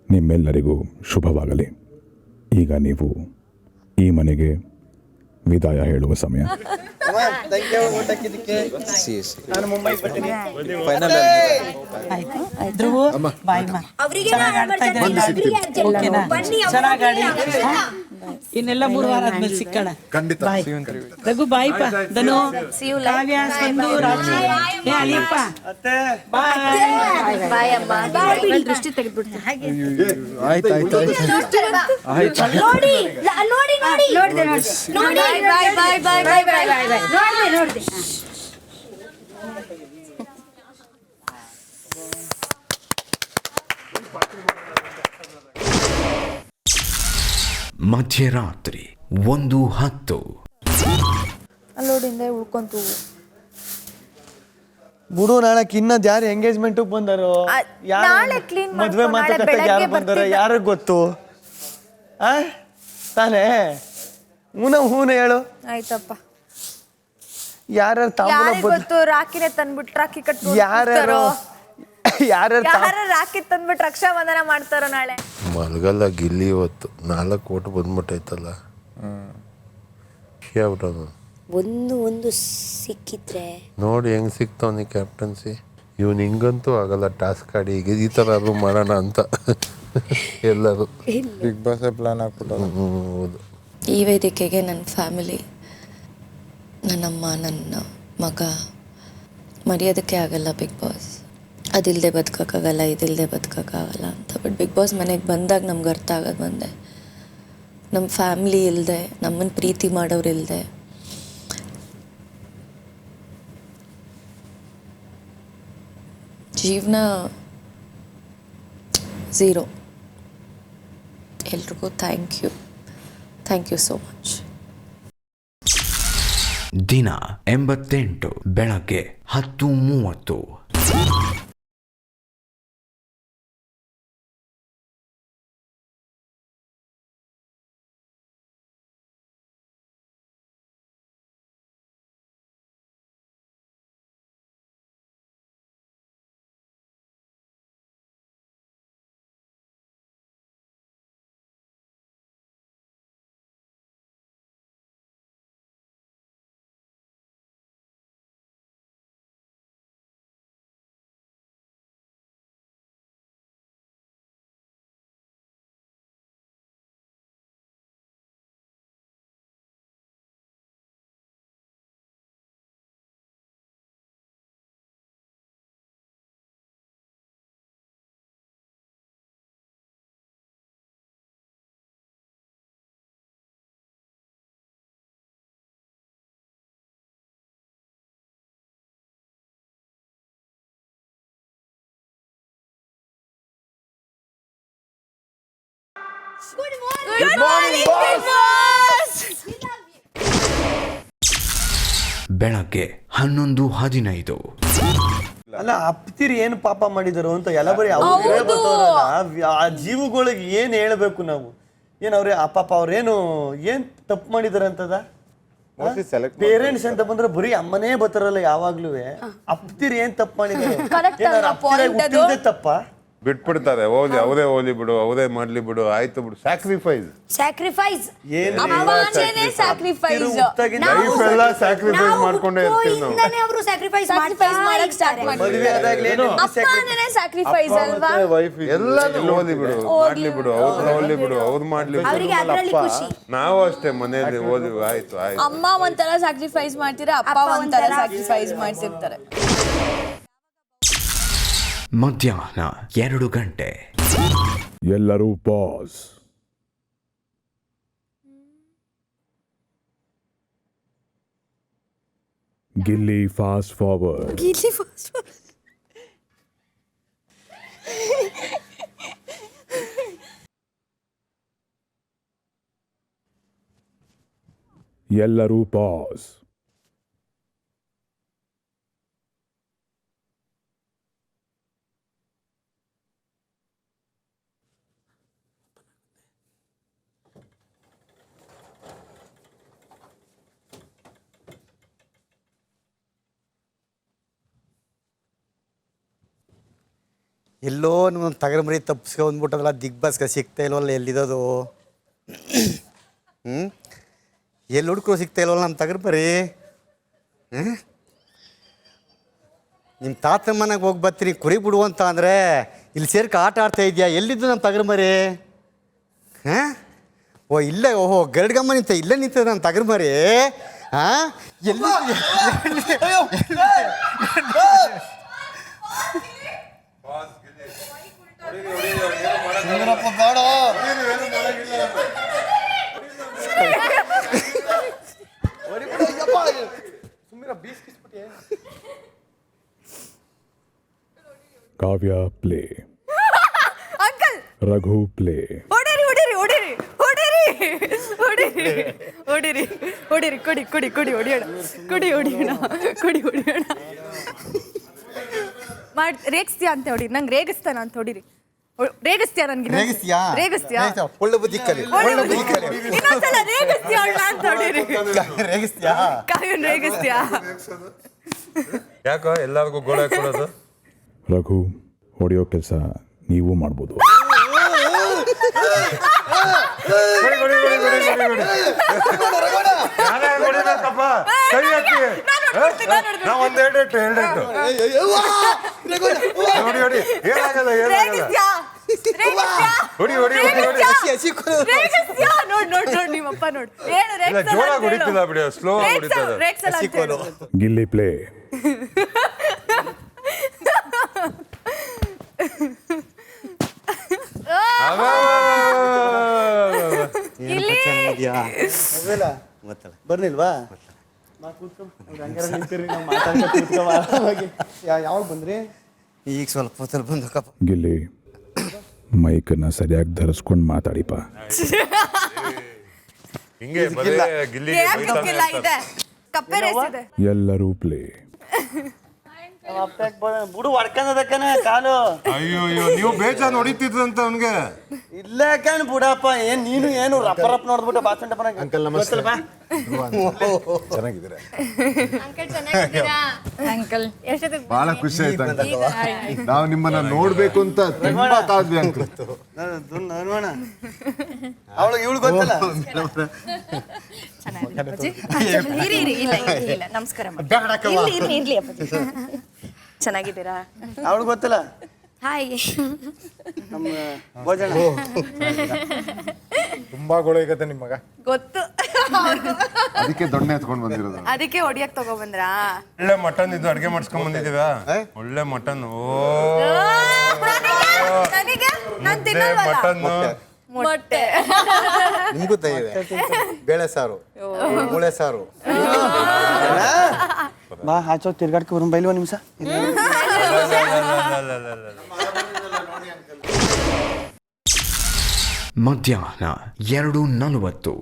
ನಿಮ್ಮೆಲ್ಲರಿಗೂ ಶುಭವಾಗಲಿ. ಈಗ ನೀವು ಈ ಮನೆಗೆ ವಿದಾಯ ಹೇಳುವ ಸಮಯ. ನಾನು ಮುಂಬೈಗೆ ಬರ್ತೀನಿ. ಫೈನಲ್ ಆಯ್ತು. ಧ್ರುವ, ಬಾಯ್ ಮಾ. ಚೆನ್ನಾಗಿ ಆಡ್ತಾ ಇದ್ದಾರೆ. ಓಕೆನಾ? ಚೆನ್ನಾಗಿ ಆಡಿ. ಇನ್ನೆಲ್ಲ 3 ವಾರ ಆದ್ಮೇಲೆ ಸಿಕ್ಕಣ. ಬಾಯ್ ರಘು. ಬಾಯ್ ಪಾ. ಧನು, ಕಾವ್ಯ, ಸಂದು, ರಾಜಿ, ಅಳಿಯಪ್ಪ. ಬಾಯ್. ಬಾಯ್ ಅಮ್ಮ. ದೃಷ್ಟಿ ತೆಗೆದ್ಬಿಡ್ತೀನಿ. ನೋಡಿ ನೋಡಿ ನೋಡಿ ನೋಡಿ. ಬಾಯ್ ಬಾಯ್ ಬಾಯ್ ಬಾಯ್ ಬಾಯ್ ಬಾಯ್. ನೋಡಿದೆ. ಮಧ್ಯರಾತ್ರಿ 1:10. ಅಲ್ಲೋಡಿಂದ ಉಳ್ಕೊಂತು. ಬಿಡು, ನಾಳಕ್ಕೆ ಇನ್ನೊಂದು ಯಾರು ಎಂಗೇಜ್ಮೆಂಟ್ ಬಂದಾರೋ, ನಾಳೆ ಕ್ಲೀನ್ ಮದ್ವೆ ಮಾತುಕತೆಗೆ ಯಾರು ಬಂದಾರೋ ಯಾರು ಗೊತ್ತು? ತಾನೇ ಹೂನ ಹೇಳು. ಆಯ್ತಪ್ಪ. ಯಾರ್ಯಾರು ಗೊತ್ತು? ರಾಕಿನೇ ತಂದ್ಬಿಟ್ಟು ರಾಖಿ ಕಟ್ಬಿಟ್ಟು ಯಾರ್ಯಾರು ರಾಖಿ ತಂದ್ಬಿಟ್ಟು ರಕ್ಷಾಬಂಧನ ಮಾಡ್ತಾರೋ ನಾಳೆ. ಮಲಗಲ್ಲ ಗಿಲ್ಲಿ ಇವತ್ತು 4 ಕೋಟಿ ಬಂದ್ಬಿಟ್ಟೈತಲ್ಲ. ಹೇಳ್ಬಿಟ್ಟದು ಒಂದು ಸಿಕ್ಕಿದ್ರೆ ನೋಡಿ ಹೆಂಗೆ ಸಿಗ್ತಾವನಿ ಕ್ಯಾಪ್ಟನ್ಸಿ. ಇವನು ಹಿಂಗಂತೂ ಆಗಲ್ಲ ಟಾಸ್ಕ್ ಆಡಿ ಈಗ ಈ ಥರ ಮಾಡೋಣ ಅಂತ ಎಲ್ಲರೂ ಬಿಗ್ ಬಾಸ್ ಪ್ಲಾನ್ ಹಾಕ್ಬಿಟ್ಟು. ಹೌದು. ಈ ವೇದಿಕೆಗೆ ನನ್ನ ಫ್ಯಾಮಿಲಿ, ನನ್ನಮ್ಮ, ನನ್ನ ಮಗ ಮರೆಯೋದಕ್ಕೆ ಆಗಲ್ಲ. ಬಿಗ್ ಬಾಸ್ ಅದಿಲ್ಲದೆ ಬದುಕೋಕ್ಕಾಗಲ್ಲ, ಇದಿಲ್ಲದೆ ಬದುಕೋಕ್ಕಾಗಲ್ಲ ಅಂತ. ಬಟ್ ಬಿಗ್ ಬಾಸ್ ಮನೆಗೆ ಬಂದಾಗ ನಮ್ಗೆ ಅರ್ಥ ಆಗೋದು ಒಂದೇ, ನಮ್ಮ ಫ್ಯಾಮ್ಲಿ ಇಲ್ಲದೆ, ನಮ್ಮನ್ನು ಪ್ರೀತಿ ಮಾಡೋರು ಇಲ್ಲದೆ ಜೀವನ ಝೀರೋ. ಎಲ್ರಿಗೂ ಥ್ಯಾಂಕ್ ಯು ಸೋ ಮಚ್. ದಿನ 88 ಬೆಳಗ್ಗೆ 10:30. ಬೆಳಗ್ಗೆ 11:15. ಅಲ್ಲ ಅಪ್ತಿರಿ ಏನು ಪಾಪ ಮಾಡಿದಾರೋ ಅಂತ ಎಲ್ಲ ಬರೀ ಅವ್ರೇ ಬರ್ತಾರಲ್ಲ. ಆ ಜೀವಗಳಿಗೆ ಏನು ಹೇಳಬೇಕು ನಾವು? ಏನು ಅವ್ರೆ ಆ ಪಾಪ ಅವ್ರೇನು ಏನು ತಪ್ಪು ಮಾಡಿದಾರೆ ಅಂತದ? ಪೇರೆಂಟ್ಸ್ ಅಂತ ಬಂದ್ರೆ ಬರೀ ಅಮ್ಮನೇ ಬರ್ತಾರಲ್ಲ ಯಾವಾಗ್ಲೂ. ಅಪ್ತಿರಿ ಏನ್ ತಪ್ಪು ಮಾಡಿದಾರೆ? ತಪ್ಪ ಬಿಟ್ಬಿಡ್ತಾರೆ. ಹೋಗ್ಲಿ ಅವರೇ ಹೋಗ್ಲಿ ಬಿಡು, ಅವರೇ ಮಾಡ್ಲಿ ಬಿಡು, ಆಯ್ತು ಬಿಡು. ಸ್ಯಾಕ್ರಿಫೈಸ್ ಮಾಡ್ಕೊಂಡೇ ಇರ್ತೀವಿ ನಾವು. ಎಲ್ಲಾನು ಹೋಗ್ಲಿ ಬಿಡು, ಮಾಡ್ಲಿ ಬಿಡು, ಅವ್ರು ಹೋಗ್ಲಿ ಬಿಡು, ಅವ್ರು ಮಾಡ್ಲಿ ಬಿಡು. ನಾವು ಅಷ್ಟೇ ಮನೆಯಲ್ಲಿ ಓದಿ ಆಯ್ತು ಆಯ್ತು. ಅಮ್ಮ ಒಂಥರ ಸ್ಯಾಕ್ರಿಫೈಸ್ ಮಾಡ್ತೀರಾ, ಅಪ್ಪ ಒಂಥರ ಸ್ಯಾಕ್ರಿಫೈಸ್ ಮಾಡ್ತಿರ್ತಾರೆ. ಮಧ್ಯಾಹ್ನ 2 ಗಂಟೆ. ಎಲ್ಲರೂ ಪಾಸ್. Gilli fast forward. ಎಲ್ಲರೂ ಪಾಸ್. ಎಲ್ಲೋ ನಮ್ಮೊಂದು ತಗರ ಮರಿ ತಪ್ಪಿಸ್ಕೊಂಡ್ಬಿಟ್ಟದಲ್ಲ, ದಿಗ್ ಬಾಸ್ಗೆ ಸಿಗ್ತಾ ಇಲ್ವಲ್ಲ, ಎಲ್ಲಿರೋದು? ಎಲ್ಲಿ ಹುಡುಕರು ಸಿಗ್ತಾ ಇಲ್ವಲ್ಲ ನಮ್ಮ ತಗರ ಮರಿ? ನಿಮ್ಮ ತಾತನ ಮನೆಗೆ ಹೋಗಿ ಬರ್ತೀನಿ ಕುರಿ ಬಿಡು ಅಂತ ಅಂದರೆ ಇಲ್ಲಿ ಸೇರ್ಕ ಆಟ ಆಡ್ತಾ ಇದೆಯಾ? ಎಲ್ಲಿದ್ದು ನಮ್ಮ ತಗರ ಮರಿ? ಓ ಇಲ್ಲೇ, ಓಹೋ ಗರಡ್ಗಮ್ಮ ನಿಂತ ಇಲ್ಲೇ ನಿಂತದ ನಮ್ಮ ತಗರ ಮರಿ. ಎಲ್ಲಿ ಕಾವ್ಯ ಪ್ಲೇ. ರಘು ಪ್ಲೇ. ಕುಡಿ ಹೊಡಿಯೋಣ. ರೇಗಿಸ್ತೀಯಾ ಅಂತ ಹೊಡಿ, ನಂಗೆ ರೇಗಿಸ್ತಾನ ಅಂತ ಹೊಡಿರಿ. ರೇಗಿಸ್ತೀಯಾ ನನ್ಗೆ? ರೇಗಿಸ್ತೀಯಾ? ಒಳ್ಳೆ ಬುದ್ಧಿ ಕಲಿ. ಇನ್ನೊಂದ್ಸಲ ರೇಗಿಸ್ತೀಯಾ ಅಂತ ಹೊಡಿರಿ. ರೇಗಿಸ್ತೀಯಾ? ಯಾಕೋ ಎಲ್ಲರಿಗೂ ಗೋಳ ಕೊಡೋದು? ರಘು ಹೊಡೆಯೋ ಕೆಲಸ ನೀವು ಮಾಡ್ಬೋದು. ಹೊಡಿ ನಾವು ಒಂದು ಎರಡೆಟ್ಟು ನೋಡಿ ನೋಡಿ ಏನಾಗಲ್ಲ ಹೊಡಿ ಹೊಡಿ ನೋಡ್ ನಿಮ್ಮಪ್ಪ ನೋಡ್ ಇಲ್ಲ ಜೋರಾಗಿ ಹೊಡಿತಿಲ್ಲ ಬಿಡಿ ಸ್ಲೋ ಹೊಡಿತದೆ ಗಿಲ್ಲಿ ಪ್ಲೇ. ಬರ್ನಿಲ್ವಾ ಯಾವಾಗ ಬಂದ್ರಿ? ಈಗ ಸ್ವಲ್ಪ ಹೊತ್ತಲ್ಲಿ ಬಂದಕ್ಕಪ್ಪ. ಗಿಲ್ಲಿ ಮೈಕನ್ನ ಸರಿಯಾಗಿ ಧರಿಸ್ಕೊಂಡು ಮಾತಾಡಿಪ. ಹಿಂಗೆ ಗಿಲ್ಲಿ ಎಲ್ಲರೂ ಪ್ಲೇ. ಬುಡು ಹೊಡ್ಕೊಂಡದಕ್ಕನೆ ಕಾಲು. ಅಯ್ಯೋ ನೀವು ಬೇಜಾನ್ ಹೊಡಿತಿದ್ರಂತ ಅವನ್ಗೆ. ಇಲ್ಲ ಕಣ್ ಬುಡಪ್ಪ, ಏನ್ ನೀನು ಏನು ರಪ್ಪ ರಪ್ಪ ನೋಡ್ಬಿಟ್ಟು ಬಾಸಂಟ ಅಂಕಲ್ ನಮಸ್ತೆ. ಚೆನ್ನಾಗಿದ್ದೀರಾ ಅಂಕಲ್? ಬಹಳ ಖುಷಿ ಆಯ್ತು ಅಂಕಲ್. ನಾವು ನಿಮ್ಮನ್ನ ನೋಡ್ಬೇಕು ಅಂತ ತುಂಬಾ ಕಾದ್ವಿ ಅಂಕಲ್. ನೋಡೋಣ ಅವಳು ಇವಳು ಗೊತ್ತಲ್ಲ. ನಮಸ್ಕಾರ. ಚೆನ್ನಾಗಿದ್ದೀರಾ? ಅವಳು ಗೊತ್ತಲ್ಲ. ಹಾಯ್. ನಮ್ಮ ಭೋಜನ ತುಂಬಾ ಗೊಳಗತ್ತೆ ನಿಮ್ಮ ಮಗ. ಗೊತ್ತು, ಅದಕ್ಕೆ ದೊಣ್ಣೆ ಎತ್ಕೊಂಡು ಬಂದಿರೋದು. ಅದಕ್ಕೆ ಹೊಡಿಯಕ್ ತಗೊಬಂದ್ರಾ? ಒಳ್ಳೆ ಮಟನ್ ಇದು ಅಡ್ಗೆ ಮಾಡ್ಸ್ಕೊಂಡ್ ಬಂದಿದೀವ. ಒಳ್ಳೆ ಮಟನ್. ಮಟನ್ ಮೊಟ್ಟೆ ನಿಮ್ಗೂ ತೈವೆ, ಬೇಳೆ ಸಾರು, ಮೂಳೆ ಸಾರು. ಬಾ ಆಚೋ ತಿರ್ಗಾಡ್ಕೊ ಬರೋಣ. ಬೈಲ್ವ ನಿಮಿಷ. ಮಧ್ಯಾಹ್ನ 2:40.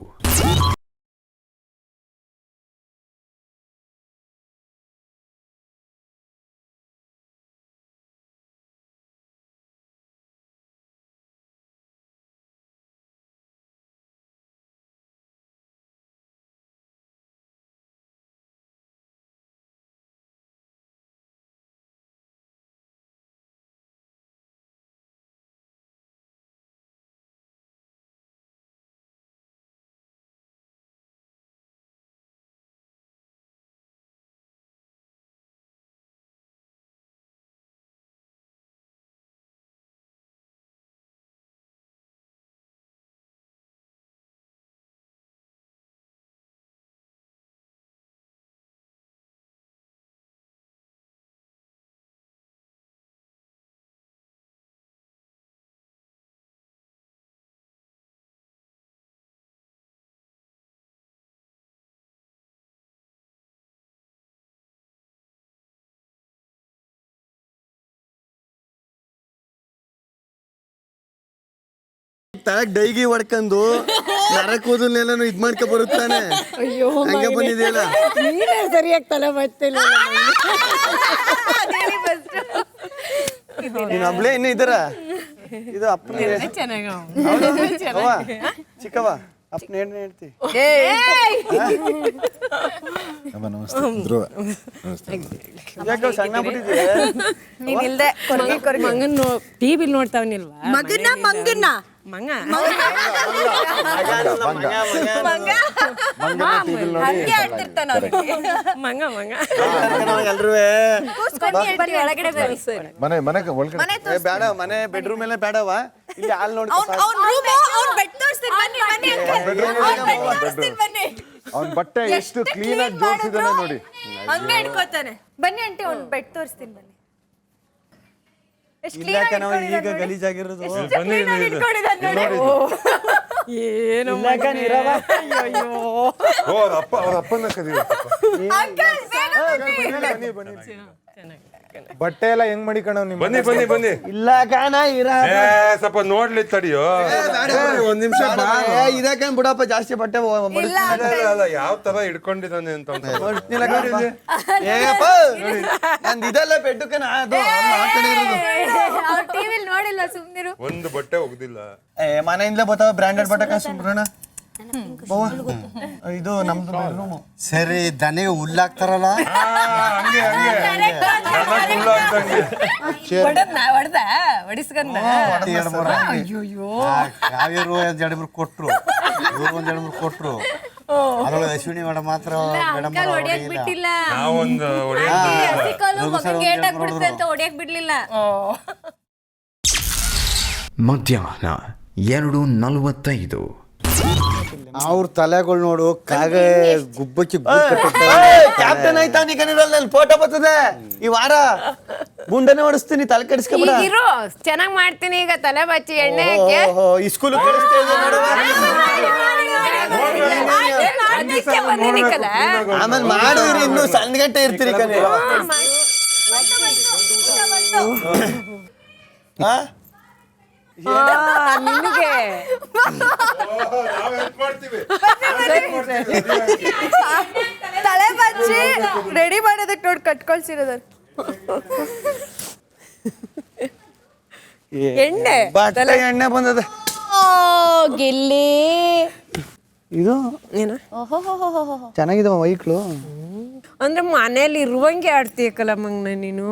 ತಳಗ್ ಡೈಗಿ ಹೊಡ್ಕೊಂಡು ನರ ಕೂದಲ್ನೆಲ್ಲ ಇದ್ ಮಾಡ್ಕೊ ಬರುತ್ತಾನೆ. ಹಂಗೆ ಬಂದಿದೆಯಲ್ಲ. ಸರಿಯಾಗಿ ತಲೆ ಬರ್ತಿಲ್ಲ. ನೀನು ಒಬ್ಳೆ ಇನ್ನೂ ಇದ್ದಾರ? ಇದು ಅಪ್ಪನ ಚಿಕ್ಕವ ಅಪ್ಪನ ಏನ್ ಹೇಳ್ತಿ? ಯಾಕೆ ಸಣ್ಣ ಬಿಟ್ಟಿದ್ದೀಯ? ನೀನಿಲ್ದೆ ಮಗನ್ ಟಿವಿ ನೋಡ್ತಾವನಿಲ್ವಾ? ಮಗನ ಮಂಗನ ಮಂಗ ಬೇಡ, ಮನೆ ಬೆಡ್ರೂಮ್ ಮೇಲೆ ಬೇಡವ. ಇಲ್ಲಿ ಹಾಲ್ ನೋಡಿ ಅವ್ನ ಬಟ್ಟೆ ಎಷ್ಟು ಕ್ಲೀನ್ ಆಗಿ ಜೋಡಿಸಿದಾನೆ ನೋಡಿ. ಹಂಗೆ ಇಟ್ಕೋತಾನೆ. ಬನ್ನಿ ಆಂಟಿ, ಅವ್ನು ಬೆಡ್ ತೋರಿಸ್ತೀನಿ ಬನ್ನಿ. ಇಲ್ಲ ನಾವು ಈಗ ಗಲೀಜಾಗಿರೋದು. ಏನು ಅವ್ರ ಅಪ್ಪನ ಬಟ್ಟೆ ಎಲ್ಲ ಹೆಂಗ್ ಮಾಡಿಕಣ ನಿಮ್ಮ? ಬನ್ನಿ ಬನ್ನಿ ಬನ್ನಿ. ಇಲ್ಲ ಕಾಣ ಸ್ವಲ್ಪ ನೋಡ್ಲಿ ತಡಿಯೋ. ಒಂದ್ ನಿಮಿಷ ಇದಕ್ಕೆ ಬಿಡಪ್ಪ, ಜಾಸ್ತಿ ಬಟ್ಟೆ ಯಾವ ತರ ಹಿಡ್ಕೊಂಡಿದ್ದಾನೆ ಅಂತ. ನಂದು ಇದೆಲ್ಲ ಬೆಡ್ಡುಕನ ಟಿವಿಲ್ ನೋಡಿಲ್ಲ, ಸುಮ್ನಿರು. ಒಂದು ಬಟ್ಟೆ ಹೋಗುದಿಲ್ಲ. ಮನೆಯಿಂದಲೇ ಬರ್ತಾವ ಬ್ರಾಂಡೆಡ್ ಬಟ್ಟೆ ಸುಮ್ರಣ. ಇದು ನಮ್ದು ರೂಮು. ಸರಿ, ದನಿಗೆ ಹುಲ್ಲಾಕ್ತಾರಲ್ಲ ಕಾವೇರು ಒಂದ್ 2-3 ಕೊಟ್ರು, ಇವ್ರು ಒಂದ್ 2-3 ಕೊಟ್ರು. ಅದ್ರೊಳಗೆ ಅಶ್ವಿನಿ ಮೇಡಮ್ ಮಾತ್ರ ಮೇಡಮ್ ಹೊಡಿಯಕ್ ಬಿಟ್ಟಿಲ್ಲ ನಾವೊಂದು ಗೇಟ್ ಹಾಕ್ಬಿಡುತ್ತೆ ಅಂತ ಹೊಡಿಯಕ್ ಬಿಡ್ಲಿಲ್ಲ. ಮಧ್ಯಾಹ್ನ 2:45. ಅವ್ರ ತಲೆಗಳು ನೋಡು ಕಾಗೆ ಗುಬ್ಬಚ್ಚಿ ಕ್ಯಾಪ್ಟನ್ ಆಯ್ತಾ ನೀ ಕನ್ನಡಲ್ಲಿ ನನ್ನ ಫೋಟೋ ಬರ್ತದೆ ಈ ವಾರ ಗುಂಡನೆ ಹೊಡಿಸ್ತೀನಿ ತಲೆ ಕೆಡಿಸ್ಕೊಬೇಡ. ಇರು ಚೆನ್ನಾಗ್ ಮಾಡ್ತೀನಿ ಈಗ ತಲೆ ಬಚ್ಚಿ ಎಣ್ಣೆ ಹಾಕಿ ಈ ಸ್ಕೂಲ್ ಕಳಿಸ್ತಾ ಇದ್ದೆ ಆಮೇಲೆ ಮಾಡಿದ್ರಿ ಇನ್ನು ಸಣ್ಣ ಗಂಟೆ ಇರ್ತೀರಿ ಕಣೆ. ನಿನಗೆ ತಲೆ ಬಚ್ಚಿ ರೆಡಿ ಮಾಡೋದಕ್ಕೆ ನೋಡಿ ಕಟ್ಕೊಳ್ಸಿರೋದು. ಎಣ್ಣೆ ಬಟ್ಟೆ ಎಣ್ಣೆ ಬಂದದ. ಗಿಲ್ಲಿ ಇದು ಏನು ಚೆನ್ನಾಗಿದೆ ವೈಕ್ಳು. ಅಂದ್ರೆ ಮನೇಲಿ ಇರುವಂಗೆ ಆಡ್ತೀಯ ಕಲಮಂಗ್ನ ನೀನು.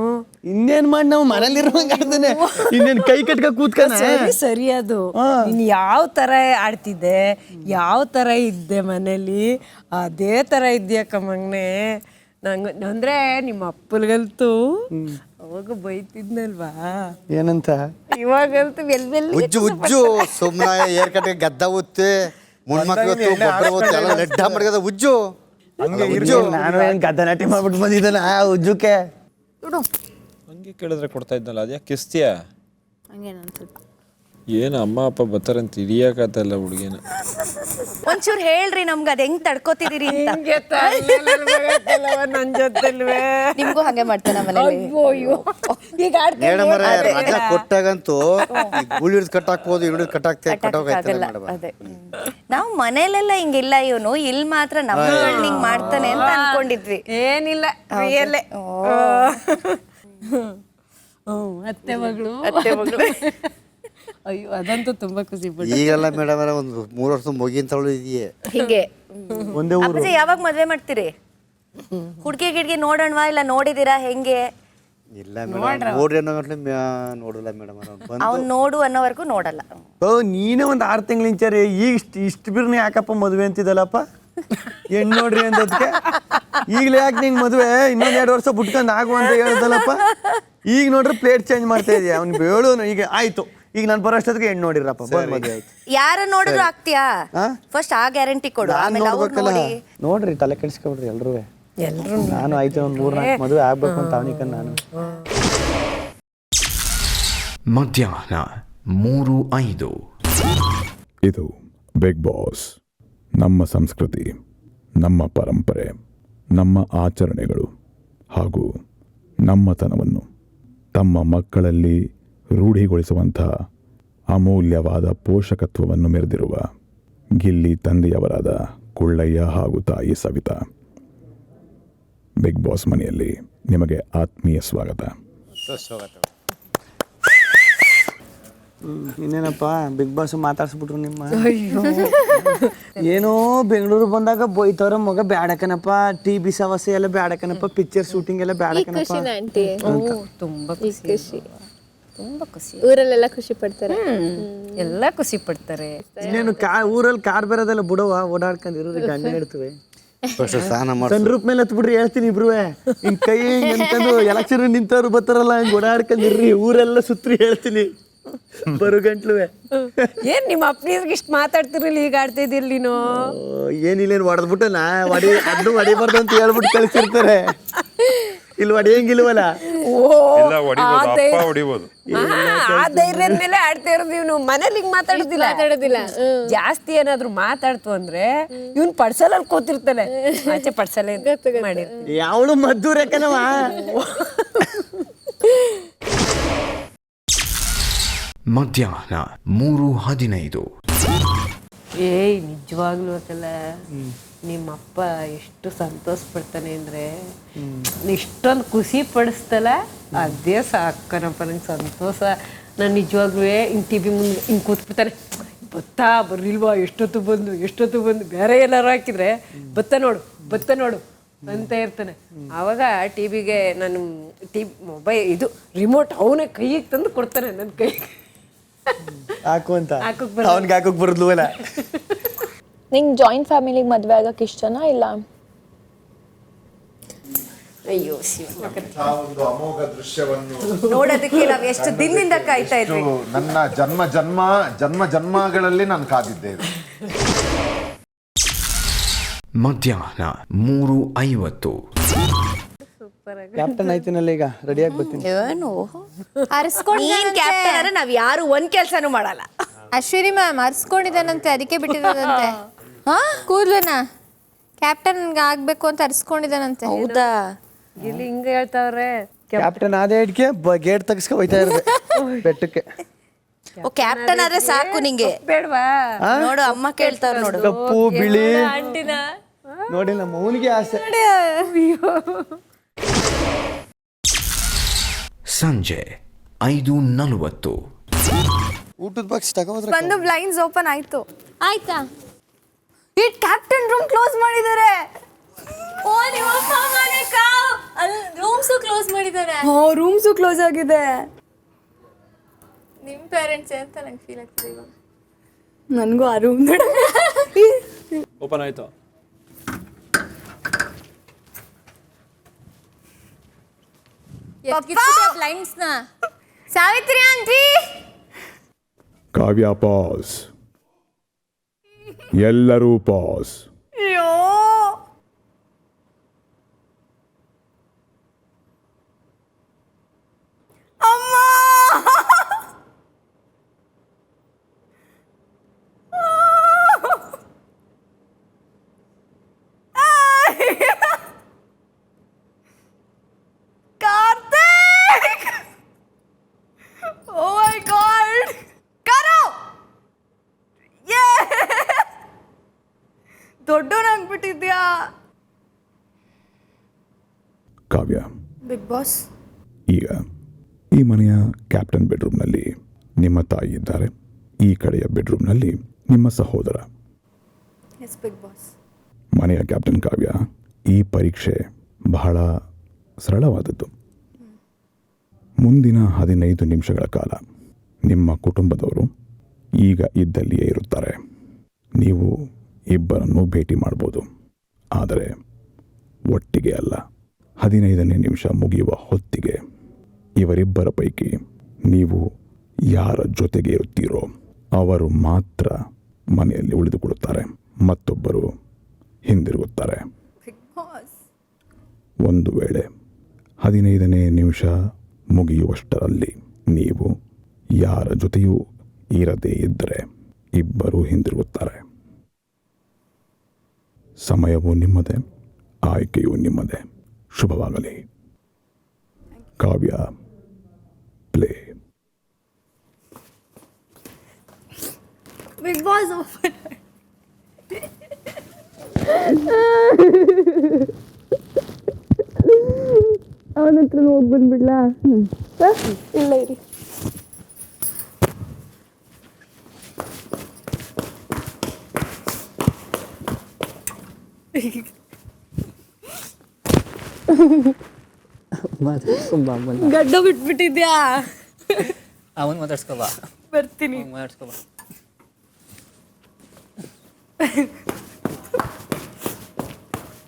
ಇನ್ನೇನ್ ಮಾಡಿ ನಾವು ಮನೇಲಿ ಇರುವಂಗೆ ಆಡ್ತಾನೆ. ಇನ್ನೇನ್ ಕೈ ಕಟ್ಕ ಕೂತ್ಕನ. ಸರಿ ಅದು ನೀನು ಯಾವ ತರ ಆಡ್ತಿದ್ದೆ, ಯಾವ ತರ ಇದ್ದೆ ಮನೇಲಿ, ಅದೇ ತರ ಇದ್ದೀಯ ಕಮಂಗ್ನೆ. ನಂಗೆ ಅಂದ್ರೆ ನಿಮ್ಮ ಅಪ್ಪಲ್ಗಲ್ತು ಅವಾಗ ಬೈತಿದ್ನಲ್ವಾ, ಏನಂತ ಇವಾಗಂತೂ ಉಜ್ಜು ಉಜ್ಜು ಸುಮ್ಮನೆ ಏರ್ ಕಟ್ಟಿಗೆ ಗದ್ದ ಉತ್ತೆ ಮುಣ್ಮಕ್ಳು ಗೊಬ್ಬರ ಉತ್ತೆ ಎಲ್ಲ ಲೆಡ್ಡ ಮಾಡ್ಕದ ಉಜ್ಜು. ನಾನು ಏನ್ ಗದ್ದ ನಾಟಿ ಮಾಡ್ಬಿಟ್ಟು ಬಂದಿದ್ದಾನ ಉಜ್ಜುಕ್ಕೆ. ಹಂಗೆ ಕೇಳಿದ್ರೆ ಕೊಡ್ತಾ ಇದ್ನಲ್ಲ, ಅದ್ಯಾಕೆ ಕಿಸ್ತೀಯ? ಏನು ಅಮ್ಮ ಅಪ್ಪ ಬರ್ತಾರಂತ ಹಿಡಿಯಾಕತ್ತಲ್ಲ ಹುಡುಗಿನ. ಒಂಚೂರು ಹೇಳ್ರಿ ನಮ್ಗೆ ಅದ್ ಹೆಂಗ್ ತಡ್ಕೋತಿದೀರಿ ಅಂತ. ನನ್ ಜೊತೆಲ್ವೇ ನಿಮ್ಗೂ ಹಂಗೆ ಮಾಡ್ತಾನ ಮನೇಲಿ? ಈಗ ರಜಾ ಕೊಟ್ಟಾಗಂತೂ ಗುಳಿ ಹಿಡಿದು ಕಟ್ಟಾಕ್ಬೋದು, ಹಿಡಿದು ಕಟ್ಟಾಕ್ತಾಗಲ್ಲ. ಅದೇ ನಾವು ಮನೇಲೆಲ್ಲ ಹಿಂಗಿಲ್ಲ, ಇವನು ಇಲ್ಲಿ ಮಾತ್ರ ನಮ್ಮಗಳನ್ನ ಹಿಂಗ್ ಮಾಡ್ತಾನೆ ಅಂತ ಅನ್ಕೊಂಡಿದ್ವಿ. ಏನಿಲ್ಲ ರಿಯಲ್ಲೇ. ಅತ್ತೆ ಮಗಳು ಅಯ್ಯೋ ಅದಂತೂ ತುಂಬಾ ಖುಷಿ ಪಟ್ಟು. ಈಗೆಲ್ಲ ಮೇಡಮ್ ಒಂದು 3 ವರ್ಷ ಮುಗಿನ್ ತಗೊಳ್ಳೋ ಇದೆಯೇ ಹಿಂಗೆ ಒಂದೇ ಊರು. ಅಪ್ಪಾಜಿ ಯಾವಾಗ ಮದ್ವೆ ಮಾಡ್ತೀರಿ? ಹುಡ್ಗಿ ಗಿಡ್ಗಿ ನೋಡೋಣವಾ ಇಲ್ಲ ನೋಡಿದೀರಾ ಹೆಂಗೆ? ಇಲ್ಲ ಮೇಡಮ್ ನೋಡ್ರಿ ಅನ್ನೋ ಗಂಟ್ಲೆ ನೋಡಿಲ್ಲ ಮೇಡಮ್. ಅವ್ನು ನೋಡು ಅನ್ನೋವರೆಗೂ ನೋಡಲ್ಲ. ನೀನೇ ಒಂದು 6 ತಿಂಗಳಿಂಚಾರಿ ಈಗ ಇಷ್ಟು ಬಿರ್ನಿ ಯಾಕಪ್ಪ ಮದುವೆ ಅಂತಿದ್ದಲ್ಲಪ್ಪ? ಹೆಣ್ಣು ನೋಡ್ರಿ ಅಂದದ್ಕೆ ಈಗಲೇ ಯಾಕೆ ನಿಂಗೆ ಮದುವೆ ಇನ್ನೊಂದು 2 ವರ್ಷ ಬಿಟ್ಕೊಂಡು ಆಗು ಅಂತ ಹೇಳ್ದಲ್ಲಪ್ಪ. ಈಗ ನೋಡ್ರಿ ಪ್ಲೇಟ್ ಚೇಂಜ್ ಮಾಡ್ತಾ ಇದೆಯಾ ಅವ್ನು ಬೇಳು. ಈಗ ಆಯ್ತು, ಈಗ ನಾನು ಬರೋಷ್ಟೊತ್ತಿಗೆ ಹೆಣ್ಣು ನೋಡಿರಪ್ಪ, ಮದುವೆ ಆಯ್ತು. ಯಾರು ನೋಡಿದ್ರು ಆಗ್ತೀಯಾ? ಫಸ್ಟ್ ಆ ಗ್ಯಾರಂಟಿ ಕೊಡು, ಆಮೇಲೆ ಅವ್ರು ನೋಡಿ. ನೋಡ್ರಿ ತಲೆ ಕೆಡಿಸ್ಕೊಬಿಡ್ರಿ ಎಲ್ರೂ. ನಾನು ಆಯ್ತು ಒಂದು 3-4 ಮದುವೆ ಆಗ್ಬೇಕು ಅಂತ ಅವನಿಕ ನಾನು. ಮಧ್ಯಾಹ್ನ 3:05. ಇದು ಬಿಗ್ ಬಾಸ್. ನಮ್ಮ ಸಂಸ್ಕೃತಿ, ನಮ್ಮ ಪರಂಪರೆ, ನಮ್ಮ ಆಚರಣೆಗಳು ಹಾಗೂ ನಮ್ಮತನವನ್ನು ತಮ್ಮ ಮಕ್ಕಳಲ್ಲಿ ರೂಢಿಗೊಳಿಸುವಂಥ ಅಮೂಲ್ಯವಾದ ಪೋಷಕತ್ವವನ್ನು ಮೆರೆದಿರುವ ಗಿಲ್ಲಿ ತಂದೆಯವರಾದ ಕುಳ್ಳಯ್ಯ ಹಾಗೂ ತಾಯಿ ಸವಿತಾ. ಬಿಗ್ ಬಾಸ್ ಮನೆಯಲ್ಲಿ ನಿಮಗೆ ಆತ್ಮೀಯ ಸ್ವಾಗತ. ಇನ್ನೇನಪ್ಪ ಬಿಗ್ ಬಾಸ್ ಮಾತಾಡ್ಸ್ಬಿಟ್ರು ನಿಮ್ಮ. ಏನೋ ಬೆಂಗಳೂರು ಬಂದಾಗ ಬೋಯ್ತವ್ರ ಮಗ ಬ್ಯಾಡಕನಪ್ಪ, TV ಸಮಸ್ಯೆ ಎಲ್ಲ ಬ್ಯಾಡಕನಪ್ಪ, ಪಿಕ್ಚರ್ ಶೂಟಿಂಗ್ ಎಲ್ಲ ಬ್ಯಾಡಕನಪ್ಪ. ತುಂಬಾ ಖುಷಿ, ತುಂಬಾ ಖುಷಿ. ಊರಲ್ಲೆಲ್ಲ ಖುಷಿ ಪಡ್ತಾರೆ, ಎಲ್ಲ ಖುಷಿ ಪಡ್ತಾರೆ. ಇನ್ನೇನು ಊರಲ್ಲಿ ಕಾರ್ ಬರೋದೆಲ್ಲ ಬಿಡವ ಓಡಾಡ್ಕೊಂಡಿರೋದು ಗಂಡ ಹೇಳ್ತವೆ. ಸಣ್ಣ ರೂಪ್ ಮೇಲೆ ಹತ್ಬಿಡ್ರಿ ಹೇಳ್ತೀನಿ ಇಬ್ರುವೆ. ಹಿಂಗ್ ಕೈ ಅಂತಂದು ಎಲೆಕ್ಷನ್ ನಿಂತವ್ರು ಬರ್ತಾರಲ್ಲ ಹಂಗೆ ಓಡಾಡ್ಕೊಂಡಿರ್ರಿ, ಊರೆಲ್ಲ ಸುತ್ರಿ ಹೇಳ್ತೀನಿ ಬರು ಗಂಟ್ಲುವೆ. ಏನ್ ನಿಮ್ಮ ಅಪ್ಪನಿಗೆ ಇಷ್ಟು ಮಾತಾಡ್ತಿರಲಿಲ್ಲ, ಈಗ ಆಡ್ತಾ ಇದ್ದೀರಿ ನೀನು? ಏನಿಲ್ಲೇನು ಹೊಡೆದ್ಬಿಟ್ಟು ಅದನ್ನು ಹೊಡಿಬಾರ್ದು ಅಂತ ಹೇಳ್ಬಿಟ್ಟು ಕಳಿಸಿರ್ತಾರೆ. ಇಲ್ಲಿ ಹೊಡೆಯಂಗಿಲ್ವಲ್ಲ. ಆ ಧೈರ್ಯದ ಮೇಲೆ ಆಡ್ತಾ ಇರೋದು ಇವನು. ಮನೇಲಿ ಹಿಂಗ್ ಮಾತಾಡೋದಿಲ್ಲ. ಜಾಸ್ತಿ ಏನಾದ್ರು ಮಾತಾಡ್ತು ಅಂದ್ರೆ ಇವ್ನು ಪಡ್ಸಲಲ್ಲಿ ಕೂತಿರ್ತಾನೆ, ಆಚೆ ಪಡ್ಸಲೆ ಮಾಡಿ. ಯಾವಳು ಮದ್ದು ರೇಖನವ. ಮಧ್ಯಾಹ್ನ 3:15. ಏಯ್ ನಿಜವಾಗ್ಲೂ ಅಲ್ಲ, ನಿಮ್ಮಪ್ಪ ಎಷ್ಟು ಸಂತೋಷ ಪಡ್ತಾನೆ ಅಂದ್ರೆ, ಇಷ್ಟೊಂದು ಖುಷಿ ಪಡಿಸ್ತಲ್ಲ ಅದೇ ಸಾಕನಪ್ಪ ನಂಗೆ ಸಂತೋಷ. ನಾನು ನಿಜವಾಗ್ಲೂ ಹಿಂಗೆ TV ಮುಂದೆ ಹಿಂಗೆ ಕೂತ್ಬಿಡ್ತಾನೆ, ಬರ್ರಿಲ್ವಾ ಎಷ್ಟೊತ್ತು ಬಂದು ಬೇರೆ ಏನಾರು ಹಾಕಿದ್ರೆ ಬತ್ತ ನೋಡು ಅಂತ ಇರ್ತಾನೆ. ಆವಾಗ ಟಿವಿಗೆ ನಾನು ಮೊಬೈಲ್ ಇದು ರಿಮೋಟ್ ಅವನೇ ಕೈಗೆ ತಂದು ಕೊಡ್ತಾನೆ, ನನ್ನ ಕೈಗೆ ಹಾಕು ಅಂತ. ಅವ್ನಿಗೆ ಹಾಕೋಕ್ ಬರದ್ಲುವಲ್ಲ. ನಿಂಗೆ ಜಾಯಿಂಟ್ ಫ್ಯಾಮಿಲಿಗೆ ಮದುವೆ ಆಗಕ್ಕೆ ಇಷ್ಟನಾ ಇಲ್ಲ? ಅಯ್ಯೋ ಶಿವ, ಒಂದು ಅಮೋಘ ದೃಶ್ಯವನ್ನು ನೋಡೋದಕ್ಕೆ ನಾವು ಎಷ್ಟು ದಿನದಿಂದ ಕಾಯ್ತಾ ಇದ್ವಿ. ನನ್ನ ಜನ್ಮಗಳಲ್ಲಿ ನಾನು ಕಾದಿದ್ದೇನೆ. ಮಧ್ಯಾಹ್ನ 3:50. ಕ್ಯಾಪ್ಟನ್ ಆಯ್ತೀನಲ್ಲ ಈಗ, ರೆಡಿಯಾಗಿ ಬರ್ತೀನಿ. ಏನು ನೀನ್ ಕ್ಯಾಪ್ಟನ್ ಆದ್ರೆ ನಾವ್ ಯಾರು ಒಂದ್ ಕೆಲ್ಸನೂ ಮಾಡಲ್ಲ. ಅಶ್ವಿನಿ ಮ್ಯಾಮ್ ಅರ್ಸ್ಕೊಂಡಿದ್ದಾನಂತೆ, ಅದಕ್ಕೆ ಬಿಟ್ಟಿದ್ದಾನಂತೆ. ಕೂದ್ಲನ ಕ್ಯಾಪ್ಟನ್ ಆಗ್ಬೇಕು ಅಂತ ಅರ್ಸ್ಕೊಂಡಿದ್ದಾನಂತೆ. ಹೌದಾ? ಇಲ್ಲಿ ಹಿಂಗೆ ಹೇಳ್ತಾವ್ರೆ. ಕ್ಯಾಪ್ಟನ್ ಆದ ಹಿಡ್ಕೆ ಗೇಟ್ ತೆಗಿಸ್ಕೊ ಹೋಯ್ತಾ ಇರ್ಬೇಕು ಬೆಟ್ಟಕ್ಕೆ. ಓ ಕ್ಯಾಪ್ಟನ್ ಆದ್ರೆ ಸಾಕು ನಿಂಗೆ ಬೇಡವಾ? ನೋಡು ಅಮ್ಮ ಕೇಳ್ತಾವ್ರ ನೋಡು. ಕಪ್ಪು ಬಿಳಿ ಆಂಟಿನ ನೋಡಿ, ನಮ್ಮ ಅವನಿಗೆ ಆಸೆ. ಸಂಜೆ 5:40. ಊಟದ ಬಾಕ್ಸ್ ತಗೋದ್ರೆ ಬಂದು ಬ್ಲೈಂಡ್ಸ್ ಓಪನ್ ಆಯ್ತು. ಆಯ್ತಾ? ಈ ಕ್ಯಾಪ್ಟನ್ ರೂಮ್ ಕ್ಲೋಸ್ ಮಾಡಿದ್ದಾರೆ. ಓ ನಿಮ್ಮಪ್ಪ ಮನೆ ಅಲ್ಲಿ ರೂಮ್ಸು ಕ್ಲೋಸ್ ಮಾಡಿದ್ದಾರೆ. ಓ ರೂಮ್ಸು ಕ್ಲೋಸ್ ಆಗಿದೆ. ನಿಮ್ಮ ಪೇರೆಂಟ್ಸ್ ಅಂತ ನಂಗೆ ಫೀಲ್ ಆಗ್ತದೆ ಇವಾಗ. ನನಗೂ ಆ ರೂಮ್ ಓಪನ್ ಆಯ್ತು. ಬ್ಲೈಂಡ್ಸ್ನ ಸಾವಿತ್ರಿ ಆಂಟಿ. ಕಾವ್ಯ ಪಾಸ್, ಎಲ್ಲರೂ ಪಾಸ್. ಅಯ್ಯೋ ಅಮ್ಮ, ಕಾರ್ತಿಕ್, ಓ ಮೈ ಗಾಡ್, ಕರೋ ದೊಡ್ಡವನಾಗ್ಬಿಟ್ಟಿದ್ಯಾ. ಕಾವ್ಯ, ಬಿಗ್ ಬಾಸ್, ಈಗ ಈ ಮನೆಯ ಕ್ಯಾಪ್ಟನ್ ಬೆಡ್ರೂಮ್ನಲ್ಲಿ ನಿಮ್ಮ ತಾಯಿ ಇದ್ದಾರೆ. ಈ ಕಡೆಯ ಬೆಡ್ರೂಮ್ನಲ್ಲಿ ನಿಮ್ಮ ಸಹೋದರ. Yes big boss. ಮನೆಯ ಕ್ಯಾಪ್ಟನ್ ಕಾವ್ಯ, ಈ ಪರೀಕ್ಷೆ ಬಹಳ ಸರಳವಾದದ್ದು. ಮುಂದಿನ 15 ನಿಮಿಷಗಳ ಕಾಲ ನಿಮ್ಮ ಕುಟುಂಬದವರು ಈಗ ಇದ್ದಲ್ಲಿಯೇ ಇರುತ್ತಾರೆ. ನೀವು ಇಬ್ಬರನ್ನು ಭೇಟಿ ಮಾಡ್ಬೋದು, ಆದರೆ ಒಟ್ಟಿಗೆ ಅಲ್ಲ. 15ನೇ ನಿಮಿಷ ಮುಗಿಯುವ ಹೊತ್ತಿಗೆ ಇವರಿಬ್ಬರ ಪೈಕಿ ನೀವು ಯಾರ ಜೊತೆಗೆ ಇರುತ್ತೀರೋ ಅವರು ಮಾತ್ರ ಮನೆಯಲ್ಲಿ ಉಳಿದುಕೊಳ್ಳುತ್ತಾರೆ, ಮತ್ತೊಬ್ಬರು ಹಿಂದಿರುಗುತ್ತಾರೆ. ಒಂದು ವೇಳೆ 15ನೇ ನಿಮಿಷ ಮುಗಿಯುವಷ್ಟರಲ್ಲಿ ನೀವು ಯಾರ ಜೊತೆಯೂ ಇರದೇ ಇದ್ದರೆ ಇಬ್ಬರೂ ಹಿಂದಿರುಗುತ್ತಾರೆ. ಸಮಯವೂ ನಿಮ್ಮದೇ, ಆಯ್ಕೆಯೂ ನಿಮ್ಮದೇ. ಶುಭವಾಗಲಿ. Kavya, play. Big boss open. ಅವನ ಹತ್ರ ಹೋಗಿ ಬಂದ್ಬಿಡ್ಲಾ? ಇಲ್ಲ ಇರಿ. ಗಡ್ಡ ಬಿಟ್ಬಿಟ್ಟಿದ್ಯಾ? ಅವನ್ ಮಾತಾಡ್ಸ್ಕೊಬಾ. ಬರ್ತೀನಿ. ಮಾತಾಡ್ಸ್ಕೊಬಾ.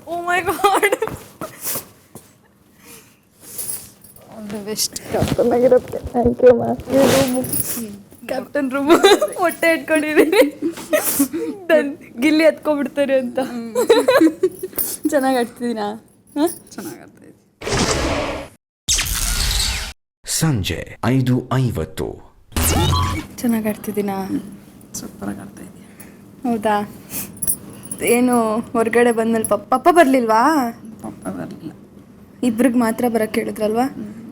ಓ ಮೈ ಗಾಡ್, ಬೆಸ್ಟ್. ಚೆನ್ನಾಗಿರುತ್ತೆ. ಥ್ಯಾಂಕ್ ಯು ಮಾ. ಕ್ಯಾಪ್ಟನ್ ರೂಮ್ ಹೊಟ್ಟೆ ಇಟ್ಕೊಂಡಿದ್ದೀನಿ, ಗಿಲ್ಲಿ ಹತ್ಕೊಂಡ್ಬಿಡ್ತಾರೆ ಅಂತ. ಚೆನ್ನಾಗಿ ಆಡ್ತಿದ್ದೀನಾ? ಚೆನ್ನಾಗಿ ಆಡ್ತಾ ಇದ್ದೀನಿ. ಸಂಜೆ 5:50. ಚೆನ್ನಾಗಿ ಆಡ್ತಿದ್ದೀನಾ? ಸೂಪರಾಗಿ ಆಡ್ತಾ ಇದ್ದೀನಿ. ಹೌದಾ? ಏನು ಹೊರಗಡೆ ಬಂದ್ಮೇಲೆ ಪಪ್ಪ ಬರಲಿಲ್ವಾ? ಪಪ್ಪ ಬರಲಿಲ್ಲ. ಇಬ್ರಿಗೆ ಮಾತ್ರ ಬರೋಕ್ಕೆ ಹೇಳಿದ್ರಲ್ವಾ?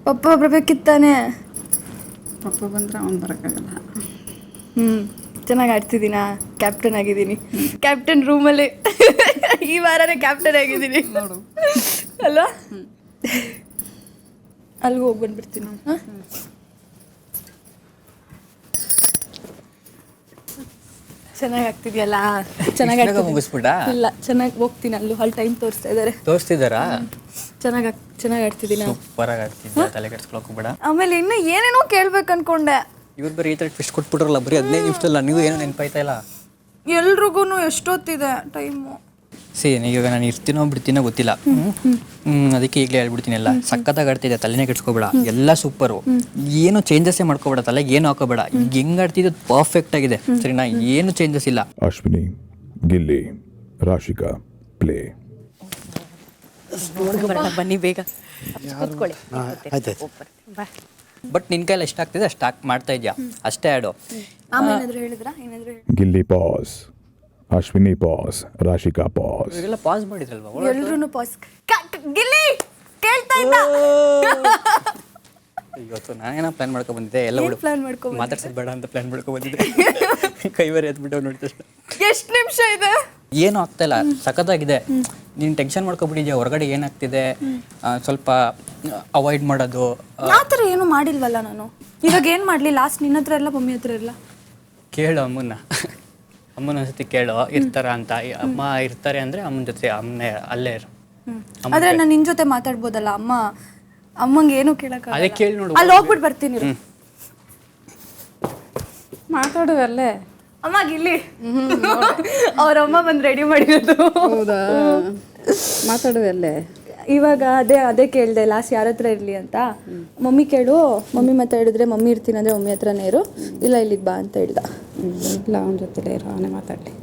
ಪಪ್ಪ ಬರಬೇಕಿತ್ತಾನೆ. ಪಪ್ಪ ಬಂದರೆ ಅವ್ನು ಬರೋಕ್ಕಾಗಲ್ಲ. ಚೆನ್ನಾಗಿ ಆಡ್ತಿದ್ದೀನಾ? ಕ್ಯಾಪ್ಟನ್ ಆಗಿದ್ದೀನಿ. ಕ್ಯಾಪ್ಟನ್ ರೂಮಲ್ಲಿ ಈ ವಾರನೇ ಕ್ಯಾಪ್ಟನ್ ಆಗಿದ್ದೀನಿ ನೋಡು ಅಲ್ವಾ? ಅಲ್ಲಿಗೆ ಹೋಗಿ ಬಂದ್ಬಿಡ್ತೀನಿ. ಹಾಂ, ಚೆನ್ನಾಗಿ ಆಗ್ತಿದೆಯಲ್ಲ? ಚೆನ್ನಾಗಿ ಮುಗಿಸ್ಬಿಟ್ಟ? ಇಲ್ಲ, ಚೆನ್ನಾಗಿ ಹೋಗ್ತೀನಿ. ಅಲ್ಲಿ ಟೈಮ್ ತೋರಿಸ್ತಿದ್ದಾರಾ? ಚೆನ್ನಾಗಿ ಆಡ್ತಿದ್ದೀನಿ. ಸೂಪರ್ ಆಗಿ ಆಡ್ತಿದ್ದೆ, ತಲೆ ಕೆಡ್ಸ್ಕೊಳಕ್ ಹೋಗ್ಬೇಡ. ಆಮೇಲೆ ಇನ್ನು ಏನೇನೋ ಕೇಳ್ಬೇಕು ಅನ್ಕೊಂಡೆ. ಇವ್ರು ಬರೀ ಈ ಥರ ಟ್ವಿಸ್ಟ್ ಕೊಟ್ಬಿಟ್ರಲ್ಲ, ಬರೀ 15 ನಿಮಿಷದಲ್ಲ. ನೀವು ಏನೋ ನೆನಪಾಯ್ತಾ ಇಲ್ಲ? ಎಲ್ರಿಗೂ ಎಷ್ಟೊತ್ತಿದೆ ಟೈಮು? ಈಗ ನಾನು ಇರ್ತೀನೋ ಬಿಡ್ತೀನೋ ಗೊತ್ತಿಲ್ಲ. ಅದಕ್ಕೆ ಈಗಲೇ ಹೇಳ್ಬಿಡ್ತೀನಿ, ಎಲ್ಲ ಸಖತ್ತಾಗಿ ಆಡ್ತಿದ್ದೆ, ತಲೆನೇ ಕೆಡ್ಸ್ಕೊಬೇಡ, ಎಲ್ಲ ಸೂಪರು, ಏನು ಚೇಂಜಸ್ಸೇ ಮಾಡ್ಕೋಬೇಡ, ತಲೆಗೆ ಏನು ಹಾಕೋಬೇಡ. ಈಗ ಹೆಂಗೆ ಆಡ್ತಿದ್ದು ಪರ್ಫೆಕ್ಟ್ ಆಗಿದೆ, ಸರಿನಾ? ಏನು ಚೇಂಜಸ್ ಇಲ್ಲ. ಅಶ್ವಿನಿ, ಗಿಲ್ಲಿ, ರಾಶಿಕಾ, ಪ್ಲೇ. ಬನ್ನಿ ಬೇಗ. ಬಟ್ ನಿನ್ನ ಕೈಲಿ ಎಷ್ಟು ಆಗ್ತಿದೆ ಅಷ್ಟು ಮಾಡ್ತಾ ಇದೆಯಾ, ಅಷ್ಟೇ ಆಡು. Gilli pass, Ashwini pass, Rashika pass. ಇವರೆಲ್ಲ ಪಾಸ್ ಮಾಡಿದ್ರಲ್ವಾ? ಎಲ್ರೂ ಪಾಸ್. ಗಿಲ್ಲಿ ಕೇಳ್ತಾ ಇಲ್ಲ. ಇವತ್ತು ನಾನೇನೋ ಪ್ಲಾನ್ ಮಾಡ್ಕೊ ಬಂದಿದ್ದೆ, ಎಲ್ಲ ಮಾತಾಡ್ಸೋದು ಬೇಡ ಅಂತ ಪ್ಲಾನ್ ಮಾಡ್ಕೊ ಬಂದಿದ್ದೆ. ಕೈ ಬೇರೆ ಎತ್ಬಿಟ್ಟು ನೋಡಿದ ತಕ್ಷಣ ಎಷ್ಟು ನಿಮಿಷ ಇದೆ? ಏನೂ ಆಗ್ತಾ ಇಲ್ಲ, ಸಖತ್ತಾಗಿದೆ. ನೀನು ಟೆನ್ಷನ್ ಮಾಡ್ಕೊಬಿಟ್ಟಿದ್ಯಾ, ಹೊರಗಡೆ ಏನಾಗ್ತಿದೆ ಸ್ವಲ್ಪ ಅವಾಯ್ಡ್ ಮಾಡೋದು. ಆ ಥರ ಏನು ಮಾಡಿಲ್ವಲ್ಲ ನಾನು. ಇವಾಗ ಏನು ಮಾಡಲಿ? ಲಾಸ್ಟ್ ನಿನ್ನ ಹತ್ರ ಇಲ್ಲ, ಮಮ್ಮಿ ಹತ್ರ ಇಲ್ಲ. ಕೇಳು ಅಮ್ಮನ ಒಂದ್ಸತಿ ಕೇಳು, ಇರ್ತಾರ ಅಂತ. ಅಮ್ಮ ಇರ್ತಾರೆ ಅಂದರೆ ಅಮ್ಮನ ಜೊತೆ ಅಮ್ಮನೇ ಅಲ್ಲೇ ಇರು. ಆದರೆ ನಾನು ನಿನ್ನ ಜೊತೆ ಮಾತಾಡ್ಬೋದಲ್ಲ. ಅಮ್ಮಂಗೆ ಏನು ಕೇಳಕ್ಕೆ ಅದೇ ಕೇಳಿ ನೋಡು. ಅಲ್ಲಿ ಹೋಗ್ಬಿಟ್ಟು ಬರ್ತೀನಿ. ಮಾತಾಡುವಲ್ಲೇ ಅಮ್ಮ ಗಿಲ್ಲಿ ಅವ್ರಮ್ಮ ಬಂದು ರೆಡಿ ಮಾಡಿರೋದು. ಹೌದಾ? ಮಾತಾಡುವಲ್ಲೇ ಇವಾಗ ಅದೇ ಕೇಳಿದೆ ಲಾಸ್ಟ್ ಯಾರ ಹತ್ರ ಇರಲಿ ಅಂತ. ಮಮ್ಮಿ ಕೇಳು, ಮಮ್ಮಿ ಮಾತಾಡಿದ್ರೆ ಮಮ್ಮಿ ಇರ್ತೀನಿ ಅಂದರೆ ಮಮ್ಮಿ ಹತ್ರನೇ ಇರು, ಇಲ್ಲ ಇಲ್ಲಿಗೆ ಬಾ ಅಂತ ಹೇಳ್ದ. ಇಲ್ಲ, ಅವನ ಜೊತೆಲೇ ಇರೋ, ಅವನೇ ಮಾತಾಡಲಿ.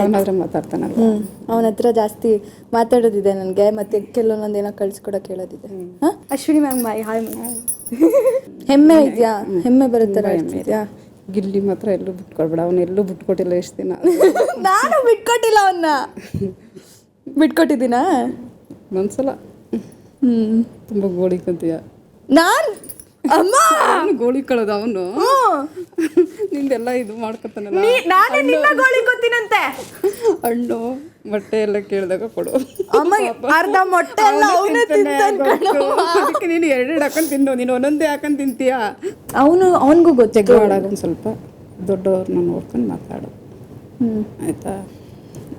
ಅವನಾದ್ರೆ ಮಾತಾಡ್ತಾನಲ್ಲ. ಅವನ ಹತ್ರ ಜಾಸ್ತಿ ಮಾತಾಡೋದಿದೆ ನನಗೆ, ಮತ್ತೆ ಕೆಲವೊಂದೊಂದು ಏನೋ ಕಳ್ಸಿಕೊಡೋಕೆ ಹೇಳೋದಿದೆ. ಹಾಂ ಅಶ್ವಿನಿ ಮ್ಯಾಮ್, ಹಾಯ್ ಮ್ಯಾಮ್. ಹೆಮ್ಮೆ ಇದೆಯಾ? ಹೆಮ್ಮೆ ಬರುತ್ತರ ಇದೆಯಾ? ಗಿಲ್ಲಿ ಮಾತ್ರ ಎಲ್ಲೂ ಬಿಟ್ಕೊಡ್ಬೇಡ. ಅವನು ಎಲ್ಲೂ ಬಿಟ್ಕೊಟ್ಟಿಲ್ಲ ಎಷ್ಟು ದಿನ. ನಾನು ಬಿಟ್ಕೊಟ್ಟಿಲ್ಲ ಅವನ್ನ. ಬಿಟ್ಕೊಟ್ಟಿದ್ದೀನಾ? ಒಂದ್ಸಲ. ತುಂಬ ಗೋಳಿ ಕಂತೀಯ. ನಾನು ಅಮ್ಮ ಗೋಳಿ ಕಳೋದು ಅವನು. ನಿಂದೆಲ್ಲ ಇದು ಮಾಡ್ಕೊತಾನಲ್ಲ. ನಾನೇ ನಿನ್ನ ಗೋಳಿ ಕೊತ್ತೀನಂತೆ. ಹಣ್ಣು ಮೊಟ್ಟೆ ಎಲ್ಲ ಕೇಳಿದಾಗ ಕೊಡು. ಅಮ್ಮ ಅರ್ಧ ಮೊಟ್ಟೆ ಎಲ್ಲ ಅವನೇ ತಿಂತಾನೆ. ಅದಕ್ಕೆ ನೀನು ಎರಡೆರಡು ಹಾಕೊಂಡು ತಿನ್ನು, ನೀನು ಒಂದೊಂದೇ ಹಾಕೊಂಡು ತಿಂತೀಯ. ಅವನಿಗೂ ಗೊತ್ತೇ ಮಾಡಾಗ ಒಂದು ಸ್ವಲ್ಪ ದೊಡ್ಡವ್ರನ್ನ ನೋಡ್ಕೊಂಡು ಮಾತಾಡು, ಆಯಿತಾ?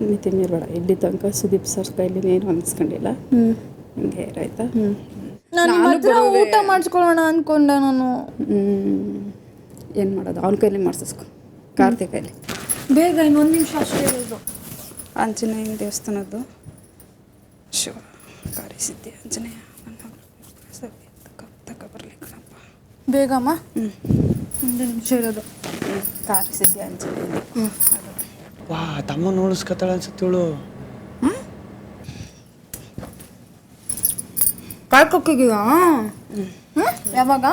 ಮಿತಿ ಮೀರಬೇಡ. ಇಲ್ಲಿ ತನಕ ಸುದೀಪ್ ಸರ್ ಕೈಲಿ ಏನು ಅನ್ನಿಸ್ಕೊಂಡಿಲ್ಲ, ಹಂಗೆ ಆಯ್ತಾ? ನಾನು ಊಟ ಮಾಡಿಸ್ಕೊಳ್ಳೋಣ ಅಂದ್ಕೊಂಡೆ ನಾನು. ಏನು ಮಾಡೋದು? ಅವನ ಕೈಲಿ ಮಾಡಿಸ್ಕೊ, ಕಾರ್ತಿಕ್ ಕೈಲಿ. ಬೇಗ ಇನ್ನೊಂದು ನಿಮಿಷ ಅಷ್ಟೇ ಇರೋದು. ಆಂಜನೇಯನ ದೇವಸ್ಥಾನದ್ದು ಶಿವ ಕಾರಿಸಿದ್ದೆ ಆಂಜನೇಯ ತಕ್ಕ ಬರಲಿ ಕಣಪ್ಪ. ಬೇಗಮ್ಮ, ಒಂದು ನಿಮಿಷ ಇರೋದು. ಕಾರಿಸಿದ್ದೆ ಆಂಜನೇಯ. ವಾ, ತಮ್ಮ ನೋಡಿಸ್ಕೊತಾಳೆ ಅನ್ಸುತ್ತೇಳು. ಕಾಯ್ಕೊಕ್ಕಿದೀಯಾ? ಯಾವಾಗ?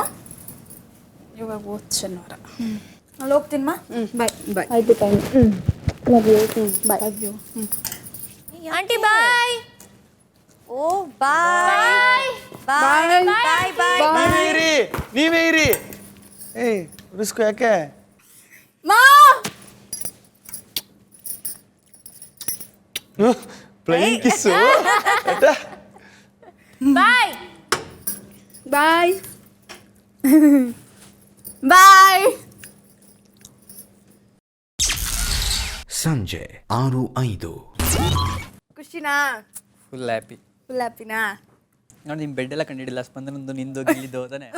ಇವಾಗ ಹೋದ ಶನಿವಾರ. ಅಲ್ಲಿ ಹೋಗ್ತೀನಿ ಮಾ. ಬಾಯ್ ಬಾಯ್. ಆಯ್ತು ಟೈಮ್. ಬಾಯ್. ಆಂಟಿ ಬಾಯ್. ಓ ಬಾಯ್ ಬಾಯ್ ಬಾಯ್ ಬಾಯ್. ನೀವೇ ಇರಿ. ಏಯ್ ಉರಿಸ್ಕೊ, ಯಾಕೆ? ಮಾ ಪ್ಲೇಯಿಂಗ್ ಕಿಸ್ಸು. ಬಾಯ್ ಬಾಯ್ ಬಾಯ್. ಸಂಜೆ 6:05. ಖುಷಿನಾ? Full happy. ಫುಲ್ ಹ್ಯಾಪಿನಾ? ನೋಡಿ, ನಿಮ್ಮ ಬೆಡ್ ಎಲ್ಲ ಕಂಡಿಡಿಲ್ಲ, ಸ್ಪಂದನಂದು ನಿಂದು ಗಿಲ್ಲಿದ್ದು ತಾನೆ.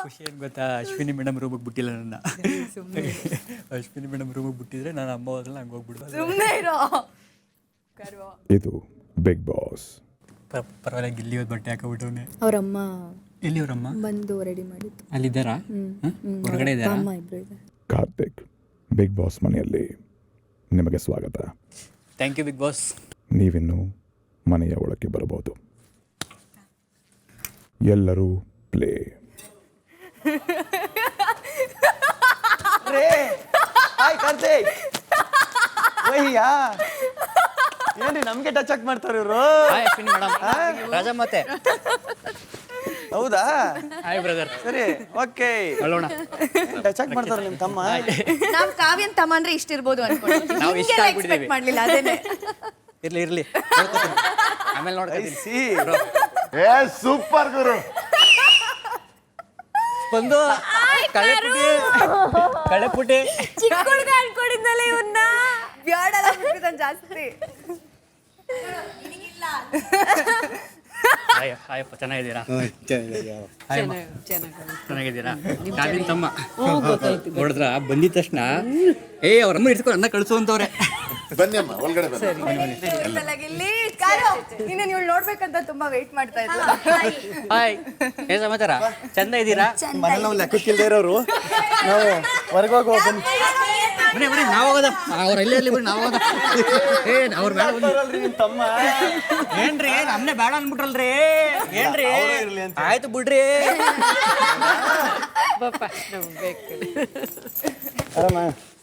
ಖುಷಿ ಏನು ಗೊತ್ತಾ? ಅಶ್ವಿನಿ ಮೇಡಮ್ ರೂಮಿಗೆ ಬಿಟ್ಟಿಲ್ಲ ನನ್ನ. ಅಶ್ವಿನಿ ಮೇಡಮ್ ರೂಮಿಗೆ ಬಿಟ್ಟಿದ್ರೆ ನಾನು ಅಮ್ಮ ಹೋದ್ರಲ್ಲ ಹಂಗೆ ಹೋಗ್ಬಿಡ್ಬೋದು. ಸುಮ್ಮನೆ ಇರೋ. ಇದು ಬಿಗ್ ಬಾಸ್. ಪರವಾಗಿಲ್ಲ, ಗಿಲ್ಲಿ ಇವತ್ತು ಬಟ್ಟೆ ಹಾಕೋಬಿಟ್ಟವನೆ. ಅವರಮ್ಮ ಎಲ್ಲಿ? ಅವರಮ್ಮ ಬಂದು ರೆಡಿ ಮಾಡಿದ್ದು. ಅಲ್ಲಿದ್ದಾರಾ? ಹೊರಗಡೆ ಇದ್ದಾರಾ? ಅಮ್ಮ ಇಬ್ರು ಇದ್ದಾರೆ. ಕಾರ್ತಿಕ್, ಬಿಗ್ ಬಾಸ್ ಮನೆಯಲ್ಲಿ ನಿಮಗೆ ಸ್ವಾಗತ. Thank you big boss. ನೀವಿನ್ನು ಮನೆಯ ಒಳಕ್ಕೆ ಬರಬಹುದು. ಎಲ್ಲರೂ ಪ್ಲೇ. ಹಾಯ್ ಕಾರ್ತಿಕ್. ವಯ್ಯಾ, ಏನ್ರಿ ನಮ್ಗೆ ಟಚ್ ಆಗಿ ಮಾಡ್ತಾರೆ ಇವರು? ಅಶ್ವಿನಿ ಮೇಡಮ್, ರಾಜ ಮತ್ತೆ. ಹೌದಾ? Hi brother. ಸರಿ, ಓಕೆ, ಅಲ್ಲೋಣ. ಟಚ್ ಆಗಿ ಮಾಡ್ತಾರೆ ನಿಮ್ಮ ತಮ್ಮ. ನಾವು ಕಾವ್ಯನ್ ತಮ್ಮ ಅಂದ್ರೆ ಇಷ್ಟ ಇರ್ಬೋದು ಅನ್ಕೊಂಡು ನಾವು ಇಷ್ಟ ಆಗ್ಬಿಟ್ಟಿದ್ದೀವಿ. ಮಾಡ್ಲಿಲ್ಲ. ಅದೇನೆ ಇರ್ಲಿ ಆಮೇಲೆ ನೋಡ್ತೀನಿ. ಸೂಪರ್ ಗುರು. ಬಂದು ಕಳೆಪುಟಿ ಚಿಕ್ಕ ಹುಡುಗ ಅನ್ಕೊಂಡಿದ್ದಲ್ಲ ಇವನ್ನ. ಬ್ಯಾಡಲ್ಲ ಜಾಸ್ತಿ. ಹಾಯಪ್ಪ, ಚೆನ್ನಾಗಿದ್ದೀರಾ? ಚೆನ್ನಾಗಿದ್ದೀರಾ? ಕಾವ್ಯನ್ ತಮ್ಮ ನೋಡಿದ್ರ ಬಂದಿದ ತಕ್ಷಣ ಅವ್ರಮ್ಮ ಇಟ್ಕೊಂಡು ಅನ್ನ ಕಳಿಸು ಅಂತವ್ರೆ. ಬನ್ನಿ ಅಮ್ಮ ಒಳಗಡೆ ಬನ್ನಿ. ಇನ್ನು ನೀವು ನೋಡ್ಬೇಕಂತ ತುಂಬಾ ವೇಟ್ ಮಾಡ್ತಾ ಇದ್ದೆ. ಹಾಯ್, ಏನ್ ಸಮಾಚಾರ? ಚಂದ ಇದ್ದೀರಾ? ಮನೇಲಿ ನಾವು ಲೆಕ್ಕಕ್ಕಿಲ್ದೇ ಇರೋರು ನಾವು ಹೊರಗೆ ಹೋಗುವ ಬನ್ನಿ ನಾವು ಹೋಗೋದ. ಅವ್ರ ಇಲ್ಲೇ ಬನ್ನಿ ನಾವು ಹೋಗೋದ. ಅವ್ರ ಬೇಡ ನಿಮ್ಮ ತಮ್ಮ ಏನ್ರಿ ನಮ್ನೆ ಬೇಡ ಅನ್ಬಿಟ್ರಲ್ರಿ. ಏನ್ರಿ ಆಯ್ತು ಬಿಡ್ರಿ.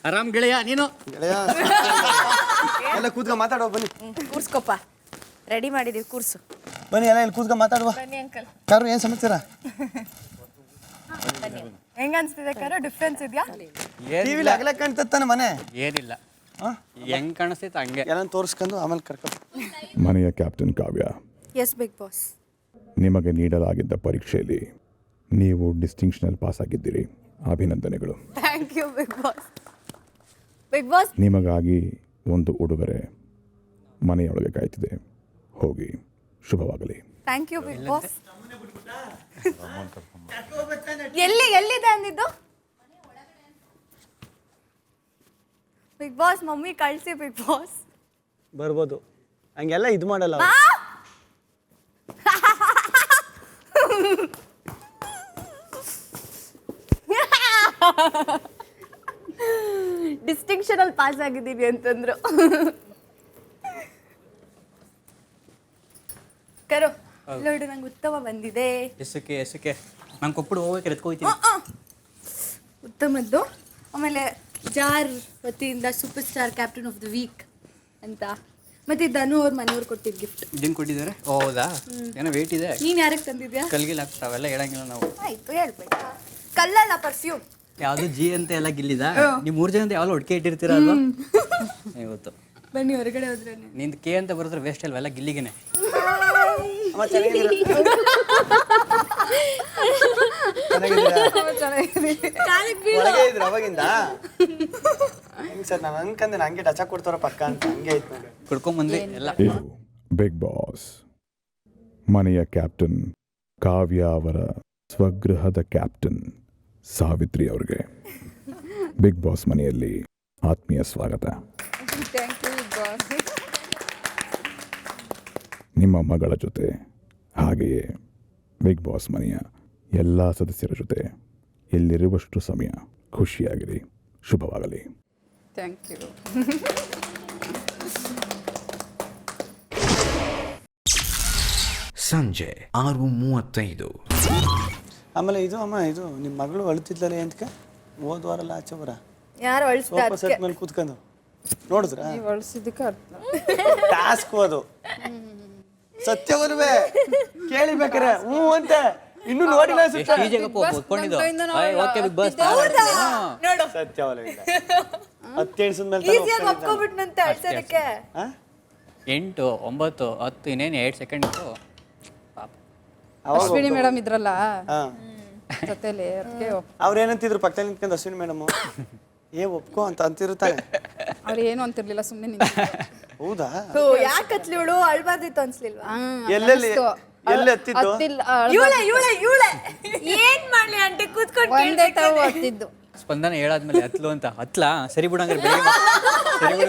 ಆರಾಮ್ ಗೆಳೆಯ ನೀನು? ಎಲ್ಲ ಕೂತ್ಕೊಂಡು ಮಾತಾಡುವ ಬನ್ನಿ. ಕೂರ್ಸ್ಕೊಪ್ಪ, ರೆಡಿ ಮಾಡಿದೀವಿ, ಕೂರ್ಸು. ಬನ್ನಿ ಎಲ್ಲ ಇಲ್ಲಿ ಕೂತ್ಕೊಂಡು ಮಾತಾಡುವ. ಬನ್ನಿ ಅಂಕಲ್. ಕಾರು ಏನು ಸಮಾಚಾರ? ಹೆಂಗ ಅನ್ಸ್ತಿದೆ ಕಾರು? ಡಿಫ್ರೆನ್ಸ್ ಇದೆಯಾ? ಟಿವಿಲಿ ಅಗಲ ಕಾಣ್ತಾನೆ ಮನೆ. ಏನಿಲ್ಲ, ಹೆಂಗ್ ಕಾಣಿಸ್ತೈತೆ ಹಂಗೆ ಎಲ್ಲ ತೋರಿಸ್ಕೊಂಡು ಆಮೇಲೆ ಕರ್ಕೊಂಡು. ಮನೆಯ captain Kavya, yes big boss. ನಿಮಗೆ ನೀಡಲಾಗಿದ್ದ ಪರೀಕ್ಷೆಯಲ್ಲಿ ನೀವು ಡಿಸ್ಟಿಂಕ್ಷನಲ್ಲಿ ಪಾಸ್ ಆಗಿದ್ದೀರಿ. ಅಭಿನಂದನೆಗಳು. Thank you big boss. Big boss, ನಿಮಗಾಗಿ ಒಂದು ಉಡುಗೊರೆ ಮನೆಯೊಳಗೆ ಕಾಯ್ತಿದೆ. ಹೋಗಿ ಶುಭವಾಗಲಿ. Thank you big boss. ಎಲ್ಲಿದೆ ಅಂದಿದ್ದು? ಬಿಗ್ ಬಾಸ್ ಮಮ್ಮಿ ಕಳ್ಸಿ ಬಿಗ್ ಬಾಸ್. ಬರ್ಬೋದು, ಹಂಗೆಲ್ಲ ಇದು ಮಾಡಲ್ಲ. ಡಿಸ್ಟಿಂಕ್ಷನ್ ಅಲ್ಲಿ ಪಾಸ್ ಆಗಿದ್ದೀವಿ ಅಂತಂದ್ರು. ಕರೋ ನೋಡು, ನಂಗೆ ಉತ್ತಮ ಬಂದಿದೆ. ಎಸಕ್ಕೆ ನಂಗೆ ಕೊಪ್ಪಡು ಹೋಗಕ್ಕೆ ಎತ್ಕೋಯ್ತೀನಿ. ಉತ್ತಮದ್ದು. ಆಮೇಲೆ ಜಾರ್ ವತಿಯಿಂದ super star captain of the week ಅಂತ. ಮತ್ತೆ ಧನು ಅವ್ರ ಮನೆಯವ್ರು ಕೊಟ್ಟಿದ್ದು ಗಿಫ್ಟ್. ಇದನ್ನು ಕೊಟ್ಟಿದ್ದಾರೆ? ಹೌದಾ? ಏನೋ ವೇಟ್ ಇದೆ. ನೀನ್ ಯಾರಿಗೆ ತಂದಿದ್ಯಾ? ಕಲ್ಗಿಲ್ ಆಗ್ತಾವೆಲ್ಲ ಹೇಳಂಗಿಲ್ಲ ನಾವು. ಆಯ್ತು, ಹೇಳ್ಬೇಕು. ಕಲ್ಲಲ್ಲ, ಪರ್ಫ್ಯೂಮ್. ಯಾವುದು ಜಿ ಅಂತ ಎಲ್ಲ ಗಿಲ್ಲಿದ? ನೀವು 3 ಜನ ಅಂತ ಯಾವಾಗ ಒಟ್ಟಿಗೆ ಇಟ್ಟಿರ್ತೀರ ಅಲ್ವಾ? ಇವತ್ತು ಬನ್ನಿ ಹೊರಗಡೆ ಹೋದ್ರೆ ನಿಂದು ಕೆ ಅಂತ ಬರೋದ್ರೆ ವೇಸ್ಟ್ ಅಲ್ವಾ? ಎಲ್ಲ ಗಿಲ್ಲಿಗೆನೆ. ಅವಾಗಿಂದ ಸರ್ ನಾನು ಅನ್ಕಂದೆ ಹಂಗೆ ಟಚ್ ಕೊಡ್ತಾರ ಪಕ್ಕ ಅಂತ. ಹಂಗೆ ಆಯ್ತು ನೋಡಿ, ಕುಡ್ಕೊಂಬಂದು ಎಲ್ಲ. ಇದು ಬಿಗ್ ಬಾಸ್. ಮನೆಯ ಕ್ಯಾಪ್ಟನ್ ಕಾವ್ಯ ಅವರ ಸ್ವಗೃಹದ ಕ್ಯಾಪ್ಟನ್ ಸಾವಿತ್ರಿ ಅವರಿಗೆ ಬಿಗ್ ಬಾಸ್ ಮನೆಯಲ್ಲಿ ಆತ್ಮೀಯ ಸ್ವಾಗತ. ನಿಮ್ಮ ಮಗಳ ಜೊತೆ ಹಾಗೆಯೇ ಬಿಗ್ ಬಾಸ್ ಮನೆಯ ಎಲ್ಲ ಸದಸ್ಯರ ಜೊತೆ ಇಲ್ಲಿರುವಷ್ಟು ಸಮಯ ಖುಷಿಯಾಗಿರಿ. ಶುಭವಾಗಲಿ. Thank you. ಸಂಜೆ 6:35. ಆಮೇಲೆ ಇದು ಅಮ್ಮ, ಇದು ನಿಮ್ಮ ಮಗಳು ಅಳ್ತಿದ್ಲಲ್ಲ ಎಂತಕ್ಕೆ? ಹೋದ್ವಾರಲ್ಲ ಆಚೆ ಬರ ಯಾರು ಸೋಫಾ ಸೆಟ್ ಮೇಲೆ ಕೂತ್ಕೊಂಡು ನೋಡಿದ್ರ? ಟಾಸ್ಕ್ ಅದು ಸತ್ಯವನ್ನುವೆ ಕೇಳಿಬೇಕಾರೆ ಹ್ಞೂ ಅಂತ ಇನ್ನೂ ನೋಡಿಲ್ಲ ಸತ್ಯವಲ್ಲ. 10 ಎಣ್ಸದ ಮೇಲೆ 8, 9, 10 ಇನ್ನೇನು 8 ಸೆಕೆಂಡ್ ಇತ್ತು. ಅಶ್ವಿನಿ ಮೇಡಮ್ ಇದ್ರಲ್ಲ ಜೊತೆಲಿ, ಅವ್ರು ಏನಂತಿದ್ರು ಪಕ್ಕದಲ್ಲಿ ನಿಂತ್ಕೊಂಡು? ಅಶ್ವಿನಿ ಮೇಡಮ್ ಒಪ್ಕೋ ಅಂತ ಅಂತಿರ್ತಾರೆ. ಅವ್ರು ಏನು ಅಂತಿರ್ಲಿಲ್ಲ, ಸುಮ್ಮನೆ. ಹೌದಾ? ಯಾಕೆ ಹತ್ಲಿವಳು? ಅಳ್ಬಾರ್ದಿತ್ತು ಅನ್ಸ್ಲಿಲ್ವಾ? ಎಲ್ಲೆಲ್ಲಿ ಎಲ್ಲಿ ಹತ್ತಿದ್ದು? ಏನ್ ಮಾಡ್ಲಿ ಆಂಟಿ, ಕೂತ್ಕೊಂಡು ಹತ್ತಿದ್ದು. ಸ್ಪಂದನ ಹೇಳಾದ್ಮೇಲೆ ಹತ್ಲು ಅಂತ ಹತ್ಲಾ? ಸರಿ ಬಿಡಂಗ್ರೆ ಬೆಳಿಗ್ಗೆ